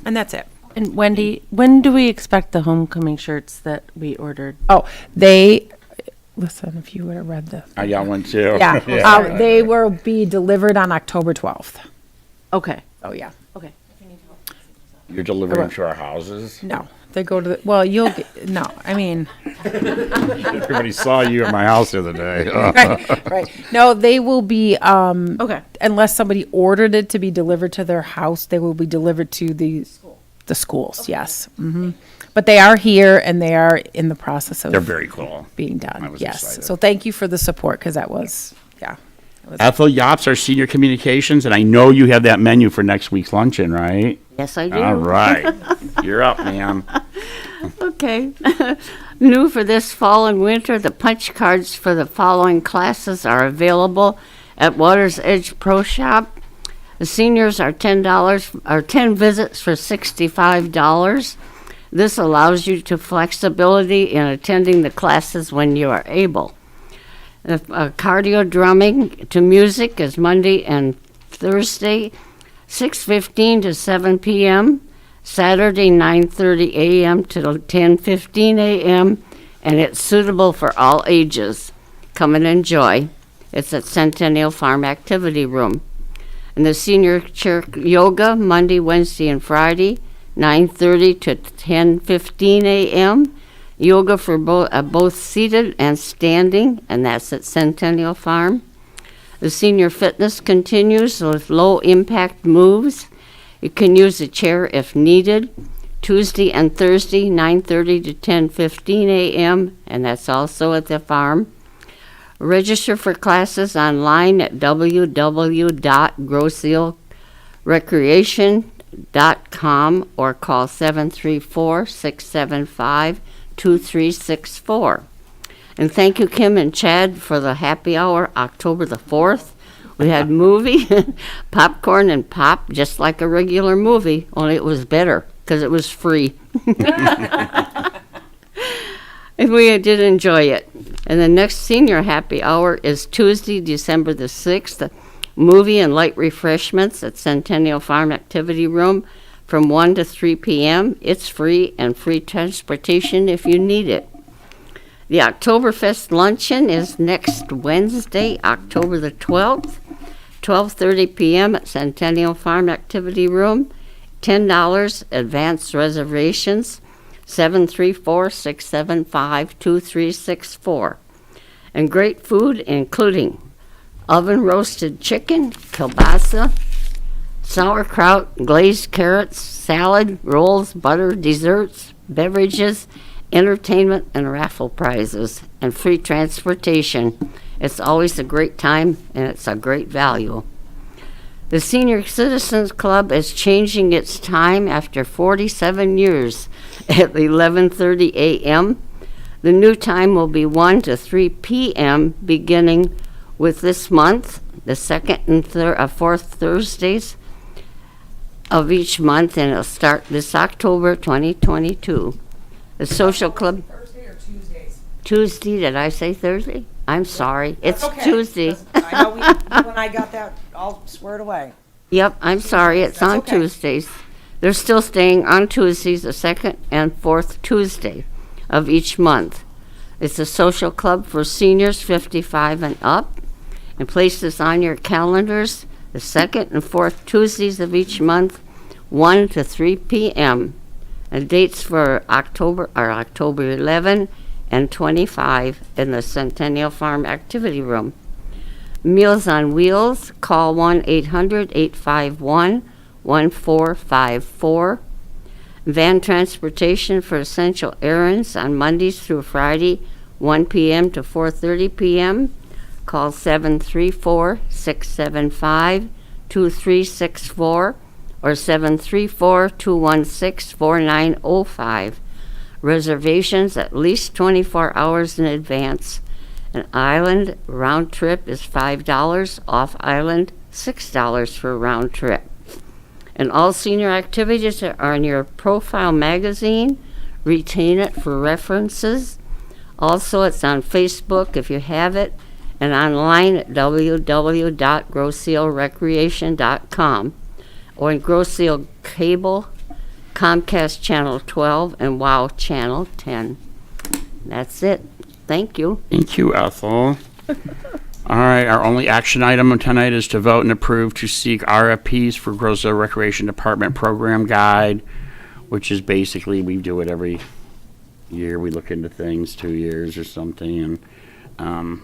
and that's it. And Wendy, when do we expect the homecoming shirts that we ordered? Oh, listen, if you would have read the. I got one too. Yeah, they will be delivered on October 12th. Okay. Oh, yeah. Okay. You're delivering to our houses? No, they go to the, well, you'll get, no, I mean. Everybody saw you at my house the other day. Right. No, they will be, Okay. unless somebody ordered it to be delivered to their house, they will be delivered to the schools, yes. Hmm. But they are here and they are in the process of. They're very cool. Being I done, was yes. excited. So thank you for the support, because that was, yeah. Ethel Yops, our senior communications, and I know you have that menu for next week's luncheon, right? Yes, I do. All right. You're up, ma'am. Okay. New for this fall and winter, the punch cards for the following classes are available at Water's Edge Pro Shop. The seniors are $10, or 10 visits for $65. This allows you to flexibility in attending the classes when you are able. Cardio drumming to music is Monday and Thursday, 6:15 to 7 p.m., Saturday 9:30 a.m. to 10:15 a.m., and it's suitable for all ages. Come and enjoy. It's at Centennial Farm Activity Room. And the senior chair yoga, Monday, Wednesday, and Friday, 9:30 to 10:15 a.m., yoga for both seated and standing, and that's at Centennial Farm. The senior fitness continues with low-impact moves. You can use a chair if needed. Tuesday and Thursday, 9:30 to 10:15 a.m., and that's also at the farm. Register for classes online at www.grossealrecreation.com or call 734-675-2364. And thank you, Kim and Chad, for the happy hour, October the 4th. We had movie, popcorn and pop, just like a regular movie, only it was better because it was free. And we did enjoy it. And the next senior happy hour is Tuesday, December the 6th, movie and light refreshments at Centennial Farm Activity Room from 1 to 3 p.m. It's free and free transportation if you need it. The Oktoberfest luncheon is next Wednesday, October the 12th, 12:30 p.m. at Centennial Farm Activity Room. $10 advance reservations, 734-675-2364. And great food, including oven roasted chicken, kielbasa, sauerkraut, glazed carrots, salad, rolls, butter, desserts, beverages, entertainment, and raffle prizes, and free transportation. It's always a great time, and it's a great value. The Senior Citizens Club is changing its time after 47 years at 11:30 a.m. The new time will be 1 to 3 p.m. beginning with this month, the second and fourth Thursdays of each month, and it'll start this October 2022. The social club. Thursday or Tuesdays? Tuesday, did I say Thursday? I'm sorry. It's Okay. Tuesday. I know you and I got that all squared away. Yep, I'm sorry. It's That's on okay. Tuesdays. They're still staying on Tuesdays, the second and fourth Tuesday of each month. It's a social club for seniors 55 and up. And place this on your calendars, the second and fourth Tuesdays of each month, 1 to 3 p.m. And dates for October are October 11 and 25 in the Centennial Farm Activity Room. Meals on Wheels, call 1-800-851-1454. Van transportation for essential errands on Mondays through Friday, 1 p.m. to 4:30 p.m. Call 734-675-2364 or 734-216-4905. Reservations at least 24 hours in advance. An island round trip is $5, off island $6 for a round trip. And all senior activities are in your profile magazine. Retain it for references. Also, it's on Facebook if you have it, and online at www.grossealrecreation.com, or in Grosseal Cable, Comcast Channel 12, and WOW Channel 10. That's it. Thank you. Thank you, Ethel. All right, our only action item tonight is to vote and approve to seek RFPs for Grosseal Recreation Department Program Guide, which is basically, we do it every year. We look into things, 2 years or something, and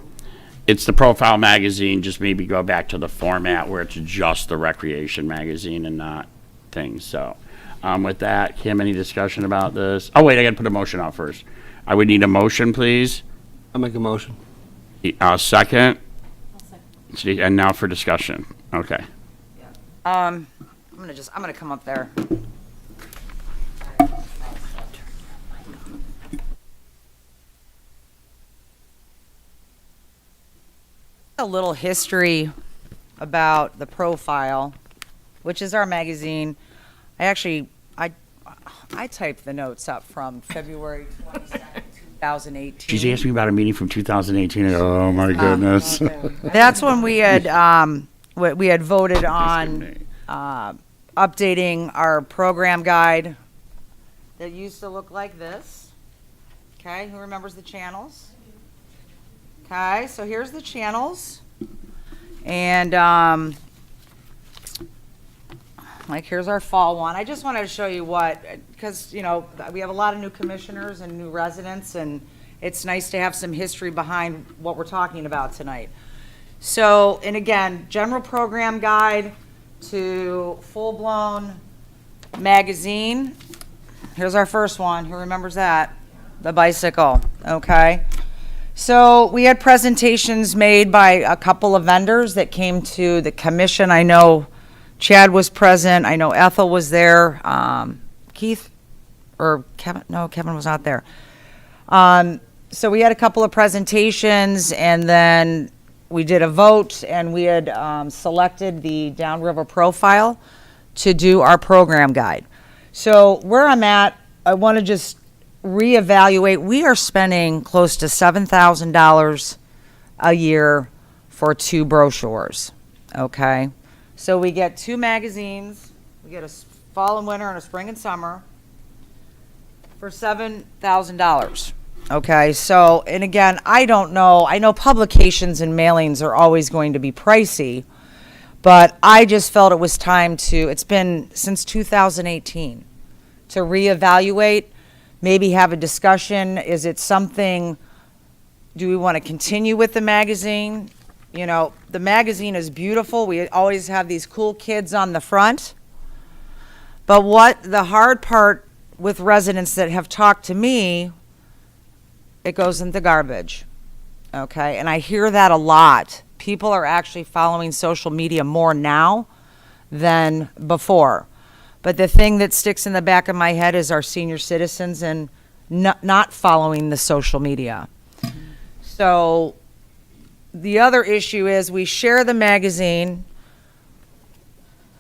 it's the profile magazine, just maybe go back to the format where it's just the recreation magazine and not things. So with that, Kim, any discussion about this? Oh, wait, I got to put a motion out first. I would need a motion, please. I'll make a motion. Second? And now for discussion. Okay. I'm gonna come up there. A little history about the profile, which is our magazine. I typed the notes up from February 22nd, 2018. She's asking me about a meeting from 2018. Oh my goodness. That's when we had voted on updating our program guide that used to look like this. Okay, who remembers the channels? Okay, so here's the channels. And here's our fall one. I just wanted to show you because, we have a lot of new commissioners and new residents, and it's nice to have some history behind what we're talking about tonight. So, and again, general program guide to full-blown magazine. Here's our first one. Who remembers that? The bicycle, okay? So we had presentations made by a couple of vendors that came to the commission. I know Chad was present. I know Ethel was there. Keith or Kevin? No, Kevin was not there. So we had a couple of presentations, and then we did a vote, and we had selected the Downriver profile to do our program guide. So where I'm at, I want to just reevaluate. We are spending close to $7,000 a year for 2 brochures, okay? So we get 2 magazines. We get a fall and winter and a spring and summer for $7,000, okay? So, and again, I don't know. I know publications and mailings are always going to be pricey, but I just felt it was time to, it's been since 2018, to reevaluate. Maybe have a discussion. Is it something, do we want to continue with the magazine? The magazine is beautiful. We always have these cool kids on the front. But what the hard part with residents that have talked to me, it goes in the garbage. Okay, and I hear that a lot. People are actually following social media more now than before. But the thing that sticks in the back of my head is our senior citizens and not following the social media. So the other issue is we share the magazine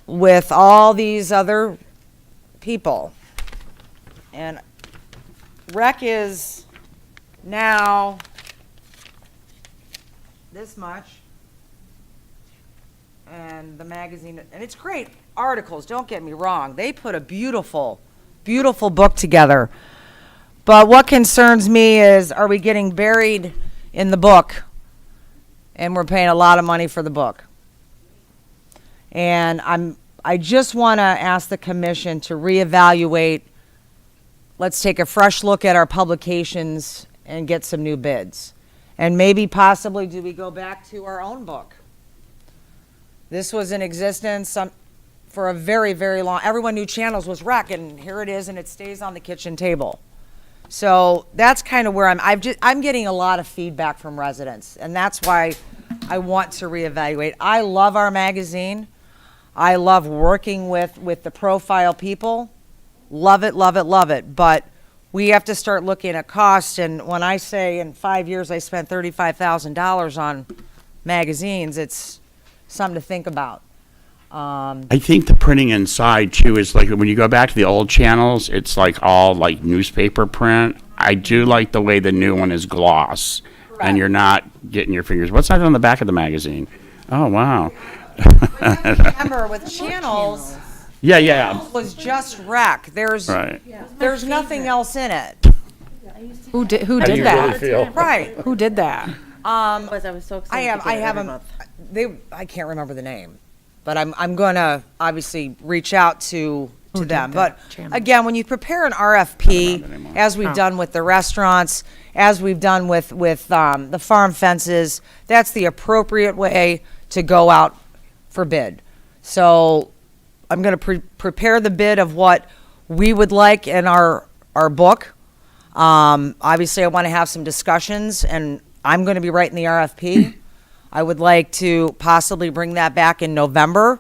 with all these other people. And rec is now this much. And the magazine, and it's great articles, don't get me wrong. They put a beautiful, beautiful book together. But what concerns me is, are we getting buried in the book and we're paying a lot of money for the book? And I just want to ask the commission to reevaluate. Let's take a fresh look at our publications and get some new bids. And maybe possibly do we go back to our own book? This was in existence for a very, very long, everyone knew Channels was rec, and here it is, and it stays on the kitchen table. So that's kind of where I'm getting a lot of feedback from residents, and that's why I want to reevaluate. I love our magazine. I love working with the profile people. Love it, love it, love it. But we have to start looking at cost. And when I say in 5 years I spent $35,000 on magazines, it's something to think about. I think the printing inside too is like, when you go back to the old channels, it's like all like newspaper print. I do like the way the new one is gloss, and you're not getting your fingers. What's that on the back of the magazine? Oh, wow. Remember, with channels, Yeah. was just rec. There's nothing else in it. Who did How do you that? really feel? Right. Who did that? Was I was so excited. I have them. I can't remember the name, but I'm gonna obviously reach out to them. But again, when you prepare an RFP, as we've done with the restaurants, as we've done with the farm fences, that's the appropriate way to go out for bid. So I'm gonna prepare the bid of what we would like in our book. Obviously, I want to have some discussions, and I'm going to be writing the RFP. I would like to possibly bring that back in November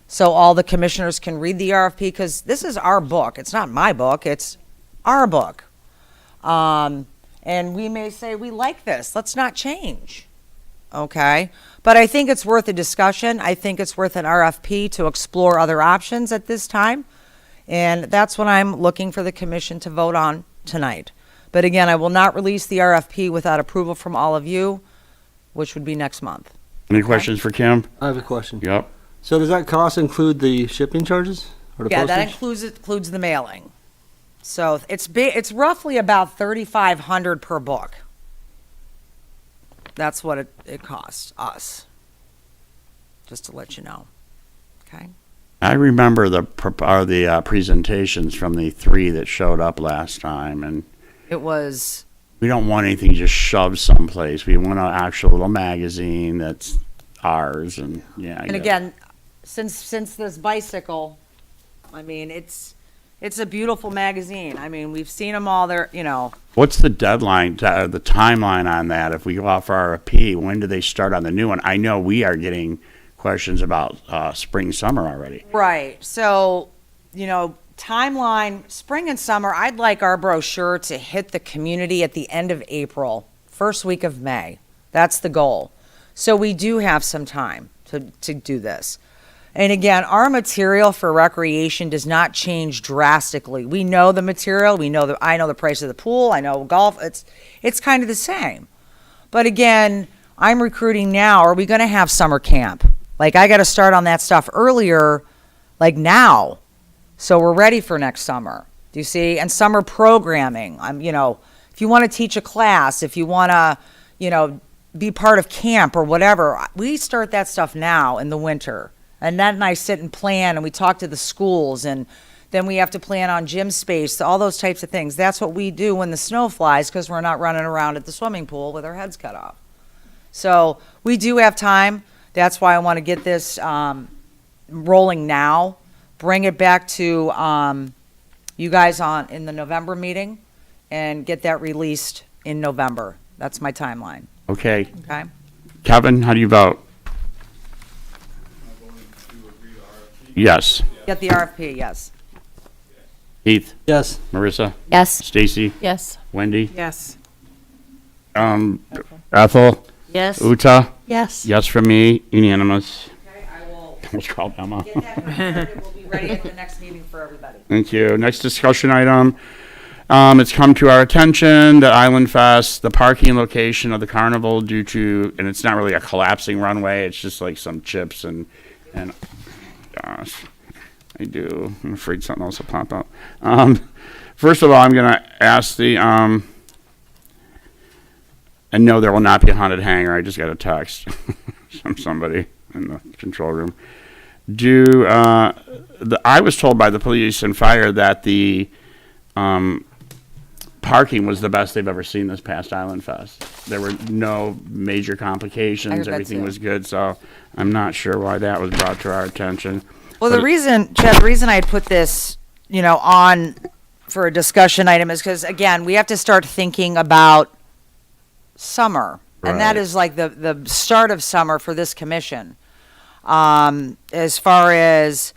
so all the commissioners can read the RFP, because this is our book. It's not my book, it's our book. And we may say, we like this, let's not change. Okay? But I think it's worth a discussion. I think it's worth an RFP to explore other options at this time. And that's what I'm looking for the commission to vote on tonight. But again, I will not release the RFP without approval from all of you, which would be next month. Any questions for Kim? I have a question. Yep. So does that cost include the shipping charges or the Yeah, postage? that includes the mailing. So it's roughly about $3,500 per book. That's what it costs us. Just to let you know. Okay? I remember the presentations from the 3 that showed up last time, and It was, we don't want anything just shoved someplace. We want an actual little magazine that's ours, and yeah. and again, since this bicycle, I mean, it's a beautiful magazine. I mean, we've seen them all there, What's the deadline, the timeline on that? If we go out for RFP, when do they start on the new one? I know we are getting questions about spring, summer already. Right. So, timeline, spring and summer, I'd like our brochure to hit the community at the end of April, first week of May. That's the goal. So we do have some time to do this. And again, our material for recreation does not change drastically. We know the material, I know the price of the pool, I know golf, it's kind of the same. But again, I'm recruiting now. Are we going to have summer camp? Like, I got to start on that stuff earlier, like now. So we're ready for next summer. Do you see? And summer programming. If you want to teach a class, if you want to, be part of camp or whatever, we start that stuff now in the winter. And Ned and I sit and plan, and we talk to the schools, and then we have to plan on gym space, all those types of things. That's what we do when the snow flies, because we're not running around at the swimming pool with our heads cut off. So we do have time. That's why I want to get this rolling now. Bring it back to you guys in the November meeting, and get that released in November. That's my timeline. Okay. Okay. Kevin, how do you vote? Yes. Get the RFP, yes. Heath? Yes. Marissa? Yes. Stacy? Yes. Wendy? Yes. Ethel? Yes. Uta? Yes. Yes from me, unanimous. Okay, I will Let's call Emma. get that prepared, and we'll be ready at the next meeting for everybody. Thank you. Next discussion item. It's come to our attention that Island Fest, the parking location of the carnival due to, and it's not really a collapsing runway, it's just like some chips and gosh, I'm afraid something else will pop up. First of all, I'm going to ask and no, there will not be a haunted hangar. I just got a text from somebody in the control room. I was told by the police and fire that the parking was the best they've ever seen this past Island Fest. There were no major I complications. heard that Everything too. was good, so I'm not sure why that was brought to our attention. Well, But the reason I had put this, on for a discussion item is because, again, we have to start thinking about summer. And that Right. is like the start of summer for this commission. As far as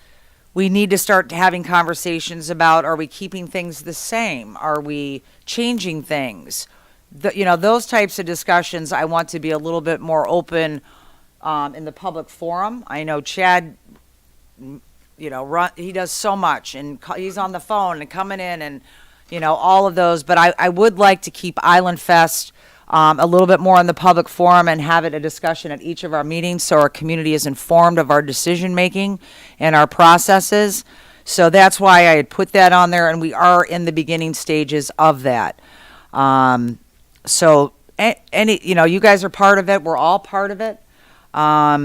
we need to start having conversations about, are we keeping things the same? Are we changing things? Those types of discussions, I want to be a little bit more open in the public forum. I know Chad, he does so much, and he's on the phone and coming in and, all of those. But I would like to keep Island Fest a little bit more in the public forum and have it a discussion at each of our meetings so our community is informed of our decision-making and our processes. So that's why I had put that on there, and we are in the beginning stages of that. So you guys are part of it. We're all part of it.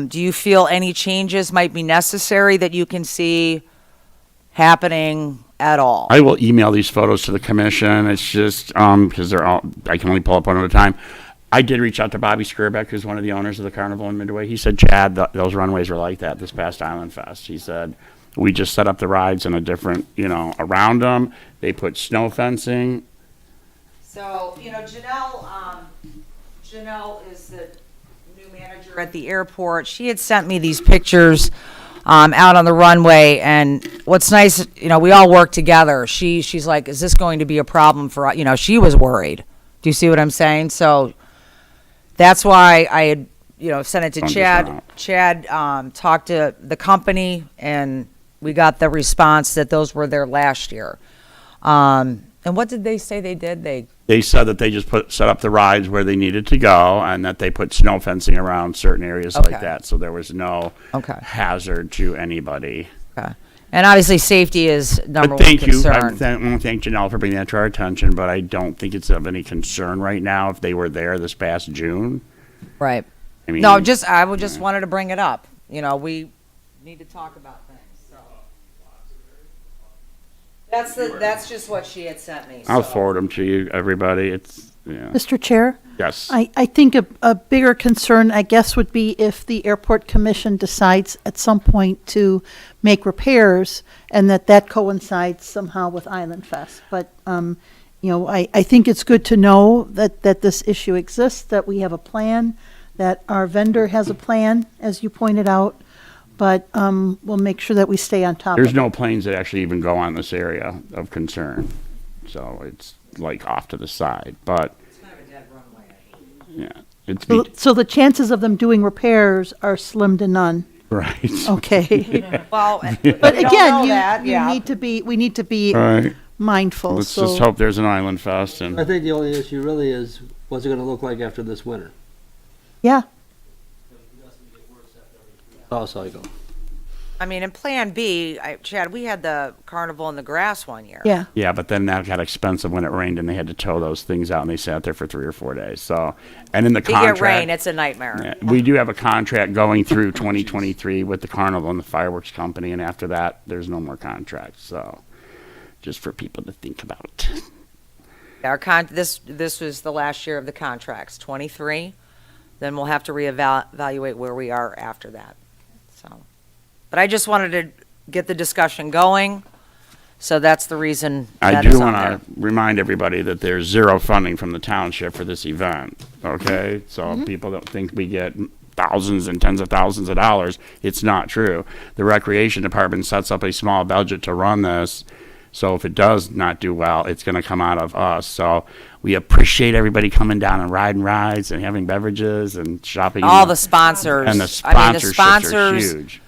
Do you feel any changes might be necessary that you can see happening at all? I will email these photos to the commission. It's just, because I can only pull up one at a time. I did reach out to Bobby Skirbeck, who's one of the owners of the Carnival in Midway. He said, Chad, those runways were like that this past Island Fest. He said, we just set up the rides in a different, around them. They put snow fencing. So, Janelle is the new manager at the airport. She had sent me these pictures out on the runway, and what's nice, we all work together. She's like, is this going to be a problem for us? She was worried. Do you see what I'm saying? So that's why I had, sent it to Chad. Chad talked to the company, and we got the response that those were there last year. And what did they say they did? They said that they just set up the rides where they needed to go, and that they put snow fencing around certain areas like that, so there was no hazard to anybody. Okay. And obviously, safety is number one Thank you. concern. I want to thank Janelle for bringing that to our attention, but I don't think it's of any concern right now if they were there this past June. Right. I mean, I just wanted to bring it up. We need to talk about things. So that's just what she had sent me. I'll forward them to you, everybody. Mr. Chair? Yes. I think a bigger concern, I guess, would be if the airport commission decides at some point to make repairs and that coincides somehow with Island Fest. But, I think it's good to know that this issue exists, that we have a plan, that our vendor has a plan, as you pointed out. But we'll make sure that we stay on top of it. There's no planes that actually even go on this area of concern. So it's like off to the side, but. It's kind of a dead runway. Yeah. So the chances of them doing repairs are slim to none. Right. Okay. Well, but again, we need to be right. mindful. Let's just hope there's an Island Fest. And I think the only issue really is, what's it going to look like after this winter? Yeah. Cycle. I mean, in Plan B, Chad, we had the carnival in the grass one year. Yeah. Yeah, but then that got expensive when it rained, and they had to tow those things out, and they sat there for 3 or 4 days. So, and in the contract, you get rain, it's a nightmare. Yeah, we do have a contract going through 2023 with the carnival and the fireworks company, and after that, there's no more contracts. So, just for people to think about. This was the last year of the contracts, 23. Then we'll have to reevaluate where we are after that. So, but I just wanted to get the discussion going, so that's the reason. I do want to remind everybody that there's zero funding from the township for this event. Okay, so people don't think we get thousands and tens of thousands of dollars. It's not true. The recreation department sets up a small budget to run this. So if it does not do well, it's going to come out of us. So we appreciate everybody coming down and riding rides and having beverages and shopping. All the sponsors. And the sponsorships are huge.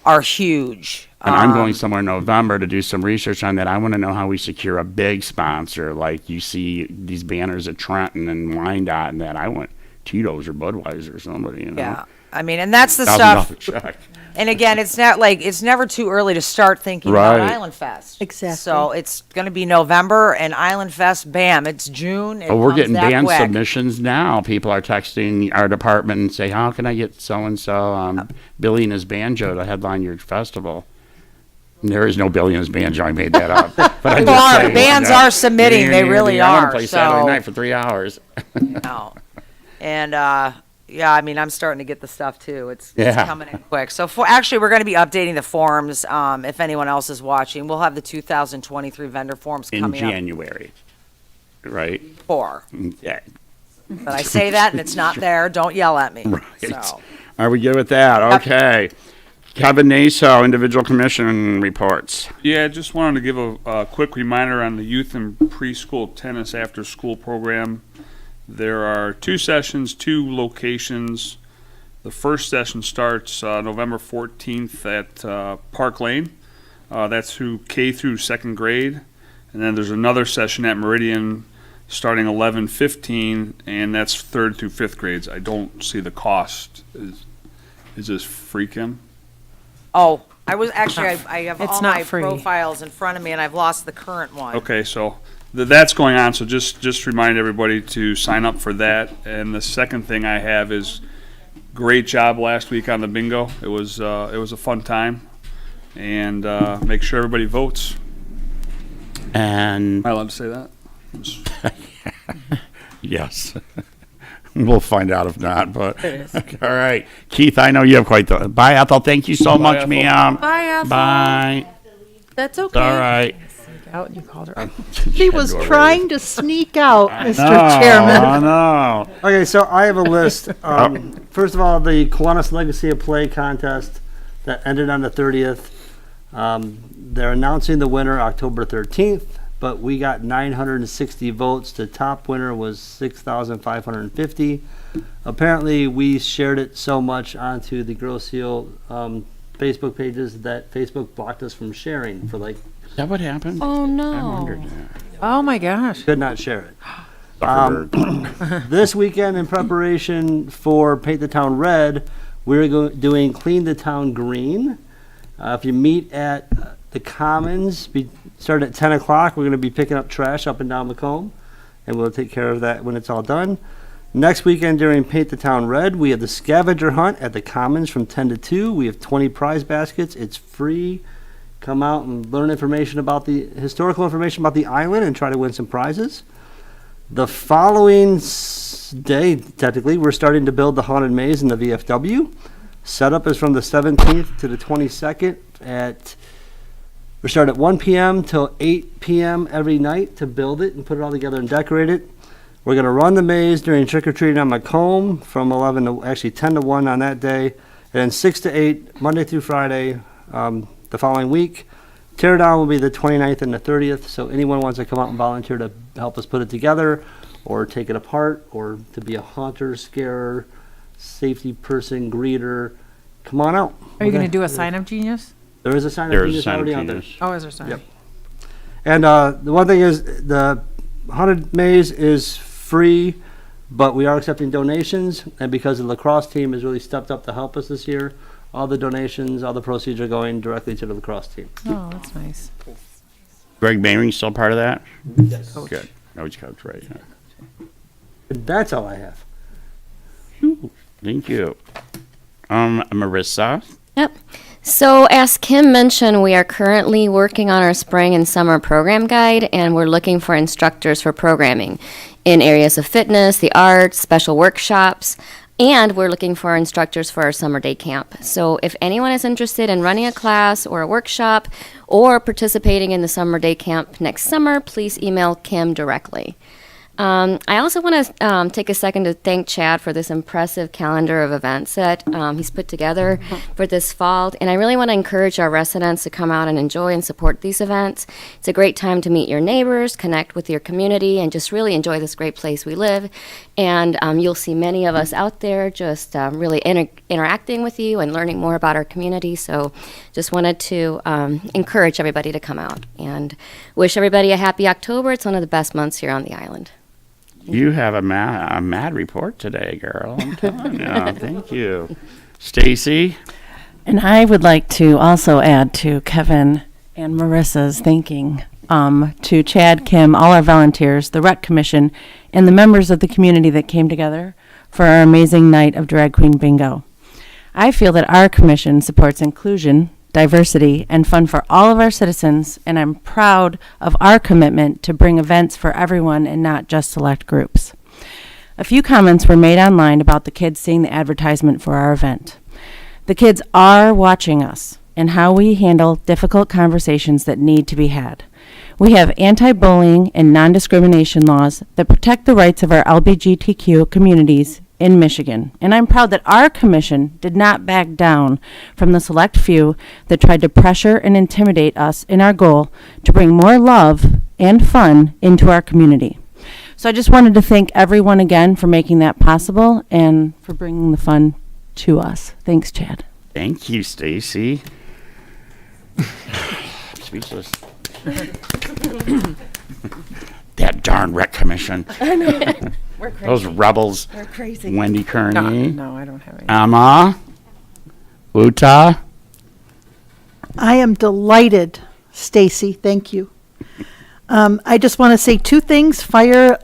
Are huge. And I'm going somewhere in November to do some research on that. I want to know how we secure a big sponsor. Like you see these banners at Trenton and Wyandotte and that. I want Tito's or Budweiser or somebody, Yeah. I mean, and that's the stuff. Check. And again, it's never too early to start thinking about Island Fest. Exactly. So it's going to be November, and Island Fest, bam, it's June. We're getting band quick. submissions now. People are texting our department and say, how can I get so-and-so, Billy and his banjo to headline your festival? And there is no Billy and his banjo. I made that up. But bands are submitting. They really I want are. to play Saturday night for 3 hours. No. And, yeah, I mean, I'm starting to get the stuff too. It's coming in quick. So actually, we're going to be updating the forms. If anyone else is watching, we'll have the 2023 vendor forms coming in January, right? Yeah. But I say that and it's not there. Don't yell at me. Right. So. Are we good with that? Okay. Kevin Naso, individual commission reports. Yeah, just wanted to give a quick reminder on the youth and preschool tennis after-school program. There are 2 sessions, 2 locations. The first session starts November 14th at Park Lane. That's through K through 2nd grade. And then there's another session at Meridian starting 11:15, and that's 3rd through 5th grades. I don't see the cost. Is this free, Kim? Oh, I was actually, I have It's all not my free. profiles in front of me, and I've lost the current one. Okay, so that's going on, so just remind everybody to sign up for that. And the second thing I have is great job last week on the bingo. It was a fun time, and make sure everybody votes. And Am I allowed to say that? yes. We'll find out if not, but all right. Keith, I know you have quite the. Bye, Ethel. Thank you so much, Ethel. ma'am. Bye, Ethel. Bye. That's It's okay. all right. Out, you called her. He was trying to sneak out, Mr. Oh, Chairman. no. Okay, so I have a list. First of all, the Kiwanis Legacy of Play contest that ended on the 30th. They're announcing the winner October 13th, but we got 960 votes. The top winner was 6,550. Apparently, we shared it so much onto the Grosseal Facebook pages that Facebook blocked us from sharing for like, Is that what happened? Oh, I no. wondered that. Oh, my gosh. could not share it. Zuckerberg. This weekend, in preparation for Paint the Town Red, we're doing Clean the Town Green. If you meet at the Commons, start at 10 o'clock. We're going to be picking up trash up and down Macomb, and we'll take care of that when it's all done. Next weekend during Paint the Town Red, we have the scavenger hunt at the Commons from 10 to 2. We have 20 prize baskets. It's free. Come out and learn information about the historical information about the island and try to win some prizes. The following day, technically, we're starting to build the Haunted Maze in the VFW. Setup is from the 17th to the 22nd we start at 1 p.m. till 8 p.m. every night to build it and put it all together and decorate it. We're going to run the maze during trick-or-treating on Macomb from 10 to 1 on that day, and then 6 to 8, Monday through Friday, the following week. Teardown will be the 29th and the 30th, so anyone wants to come out and volunteer to help us put it together, or take it apart, or to be a haunter, scarer, safety person, greeter, come on out. Are you going to do a sign-up, Genius? There is a sign-up There is a genius sign-up already out there. genius. Oh, is there sign? Yep. And the one thing is, the Haunted Maze is free, but we are accepting donations, and because the lacrosse team has really stepped up to help us this year, all the donations, all the proceeds are going directly to the lacrosse team. Oh, that's nice. Greg Baring still part of that? Yes. Good. Coach, right. And that's all I have. Thank you. Marissa? Yep. So as Kim mentioned, we are currently working on our spring and summer program guide, and we're looking for instructors for programming in areas of fitness, the arts, special workshops, and we're looking for instructors for our summer day camp. So if anyone is interested in running a class or a workshop or participating in the summer day camp next summer, please email Kim directly. I also want to take a second to thank Chad for this impressive calendar of events that he's put together for this fall. And I really want to encourage our residents to come out and enjoy and support these events. It's a great time to meet your neighbors, connect with your community, and just really enjoy this great place we live. And you'll see many of us out there just really interacting with you and learning more about our community. So just wanted to encourage everybody to come out and wish everybody a happy October. It's one of the best months here on the island. You have a mad report today, girl. I'm telling you. Thank you. Stacy? And I would like to also add to Kevin and Marissa's thanking to Chad, Kim, all our volunteers, the Rec Commission, and the members of the community that came together for our amazing night of Drag Queen Bingo. I feel that our commission supports inclusion, diversity, and fun for all of our citizens, and I'm proud of our commitment to bring events for everyone and not just select groups. A few comments were made online about the kids seeing the advertisement for our event. The kids are watching us and how we handle difficult conversations that need to be had. We have anti-bullying and non-discrimination laws that protect the rights of our LGBTQ communities in Michigan. And I'm proud that our commission did not back down from the select few that tried to pressure and intimidate us in our goal to bring more love and fun into our community. So I just wanted to thank everyone again for making that possible and for bringing the fun to us. Thanks, Chad. Thank you, Stacy. Speechless. That darn rec commission. I know. We're crazy. Those rebels. We're crazy. Wendy Kearney. No, I don't have any. Emma. Uta. I am delighted, Stacy. Thank you. I just want to say two things. Fire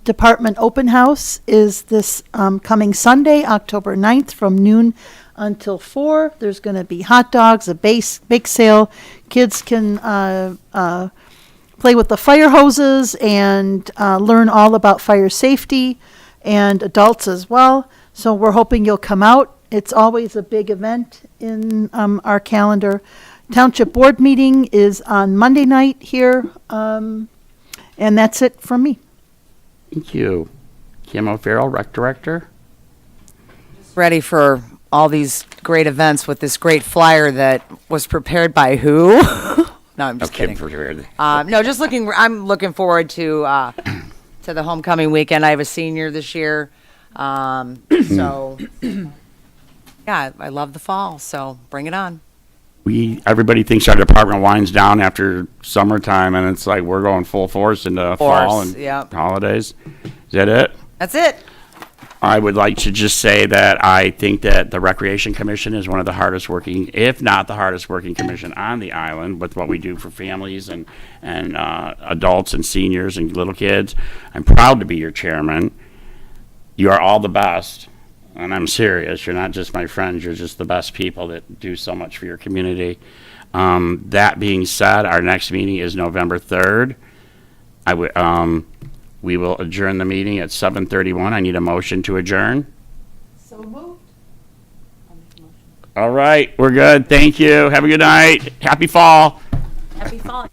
Department Open House is this coming Sunday, October 9th, from noon until 4. There's going to be hot dogs, a bake sale. Kids can play with the fire hoses and learn all about fire safety, and adults as well. So we're hoping you'll come out. It's always a big event in our calendar. Township board meeting is on Monday night here, and that's it from me. Thank you. Kim O'Farrell, rec director. Ready for all these great events with this great flyer that was prepared by who? No, I'm just kidding. No, just I'm looking forward to the homecoming weekend. I have a senior this year. So yeah, I love the fall, so bring it on. Everybody thinks our department winds down after summertime, and it's like we're going full force into fall and holidays. Is that it? That's it. I would like to just say that I think that the Recreation Commission is one of the hardest working, if not the hardest working commission on the island, with what we do for families and adults and seniors and little kids. I'm proud to be your chairman. You are all the best. And I'm serious. You're not just my friends. You're just the best people that do so much for your community. That being said, our next meeting is November 3rd. We will adjourn the meeting at 7:31. I need a motion to adjourn. So moved. All right. We're good. Thank you. Have a good night. Happy fall. Happy fall.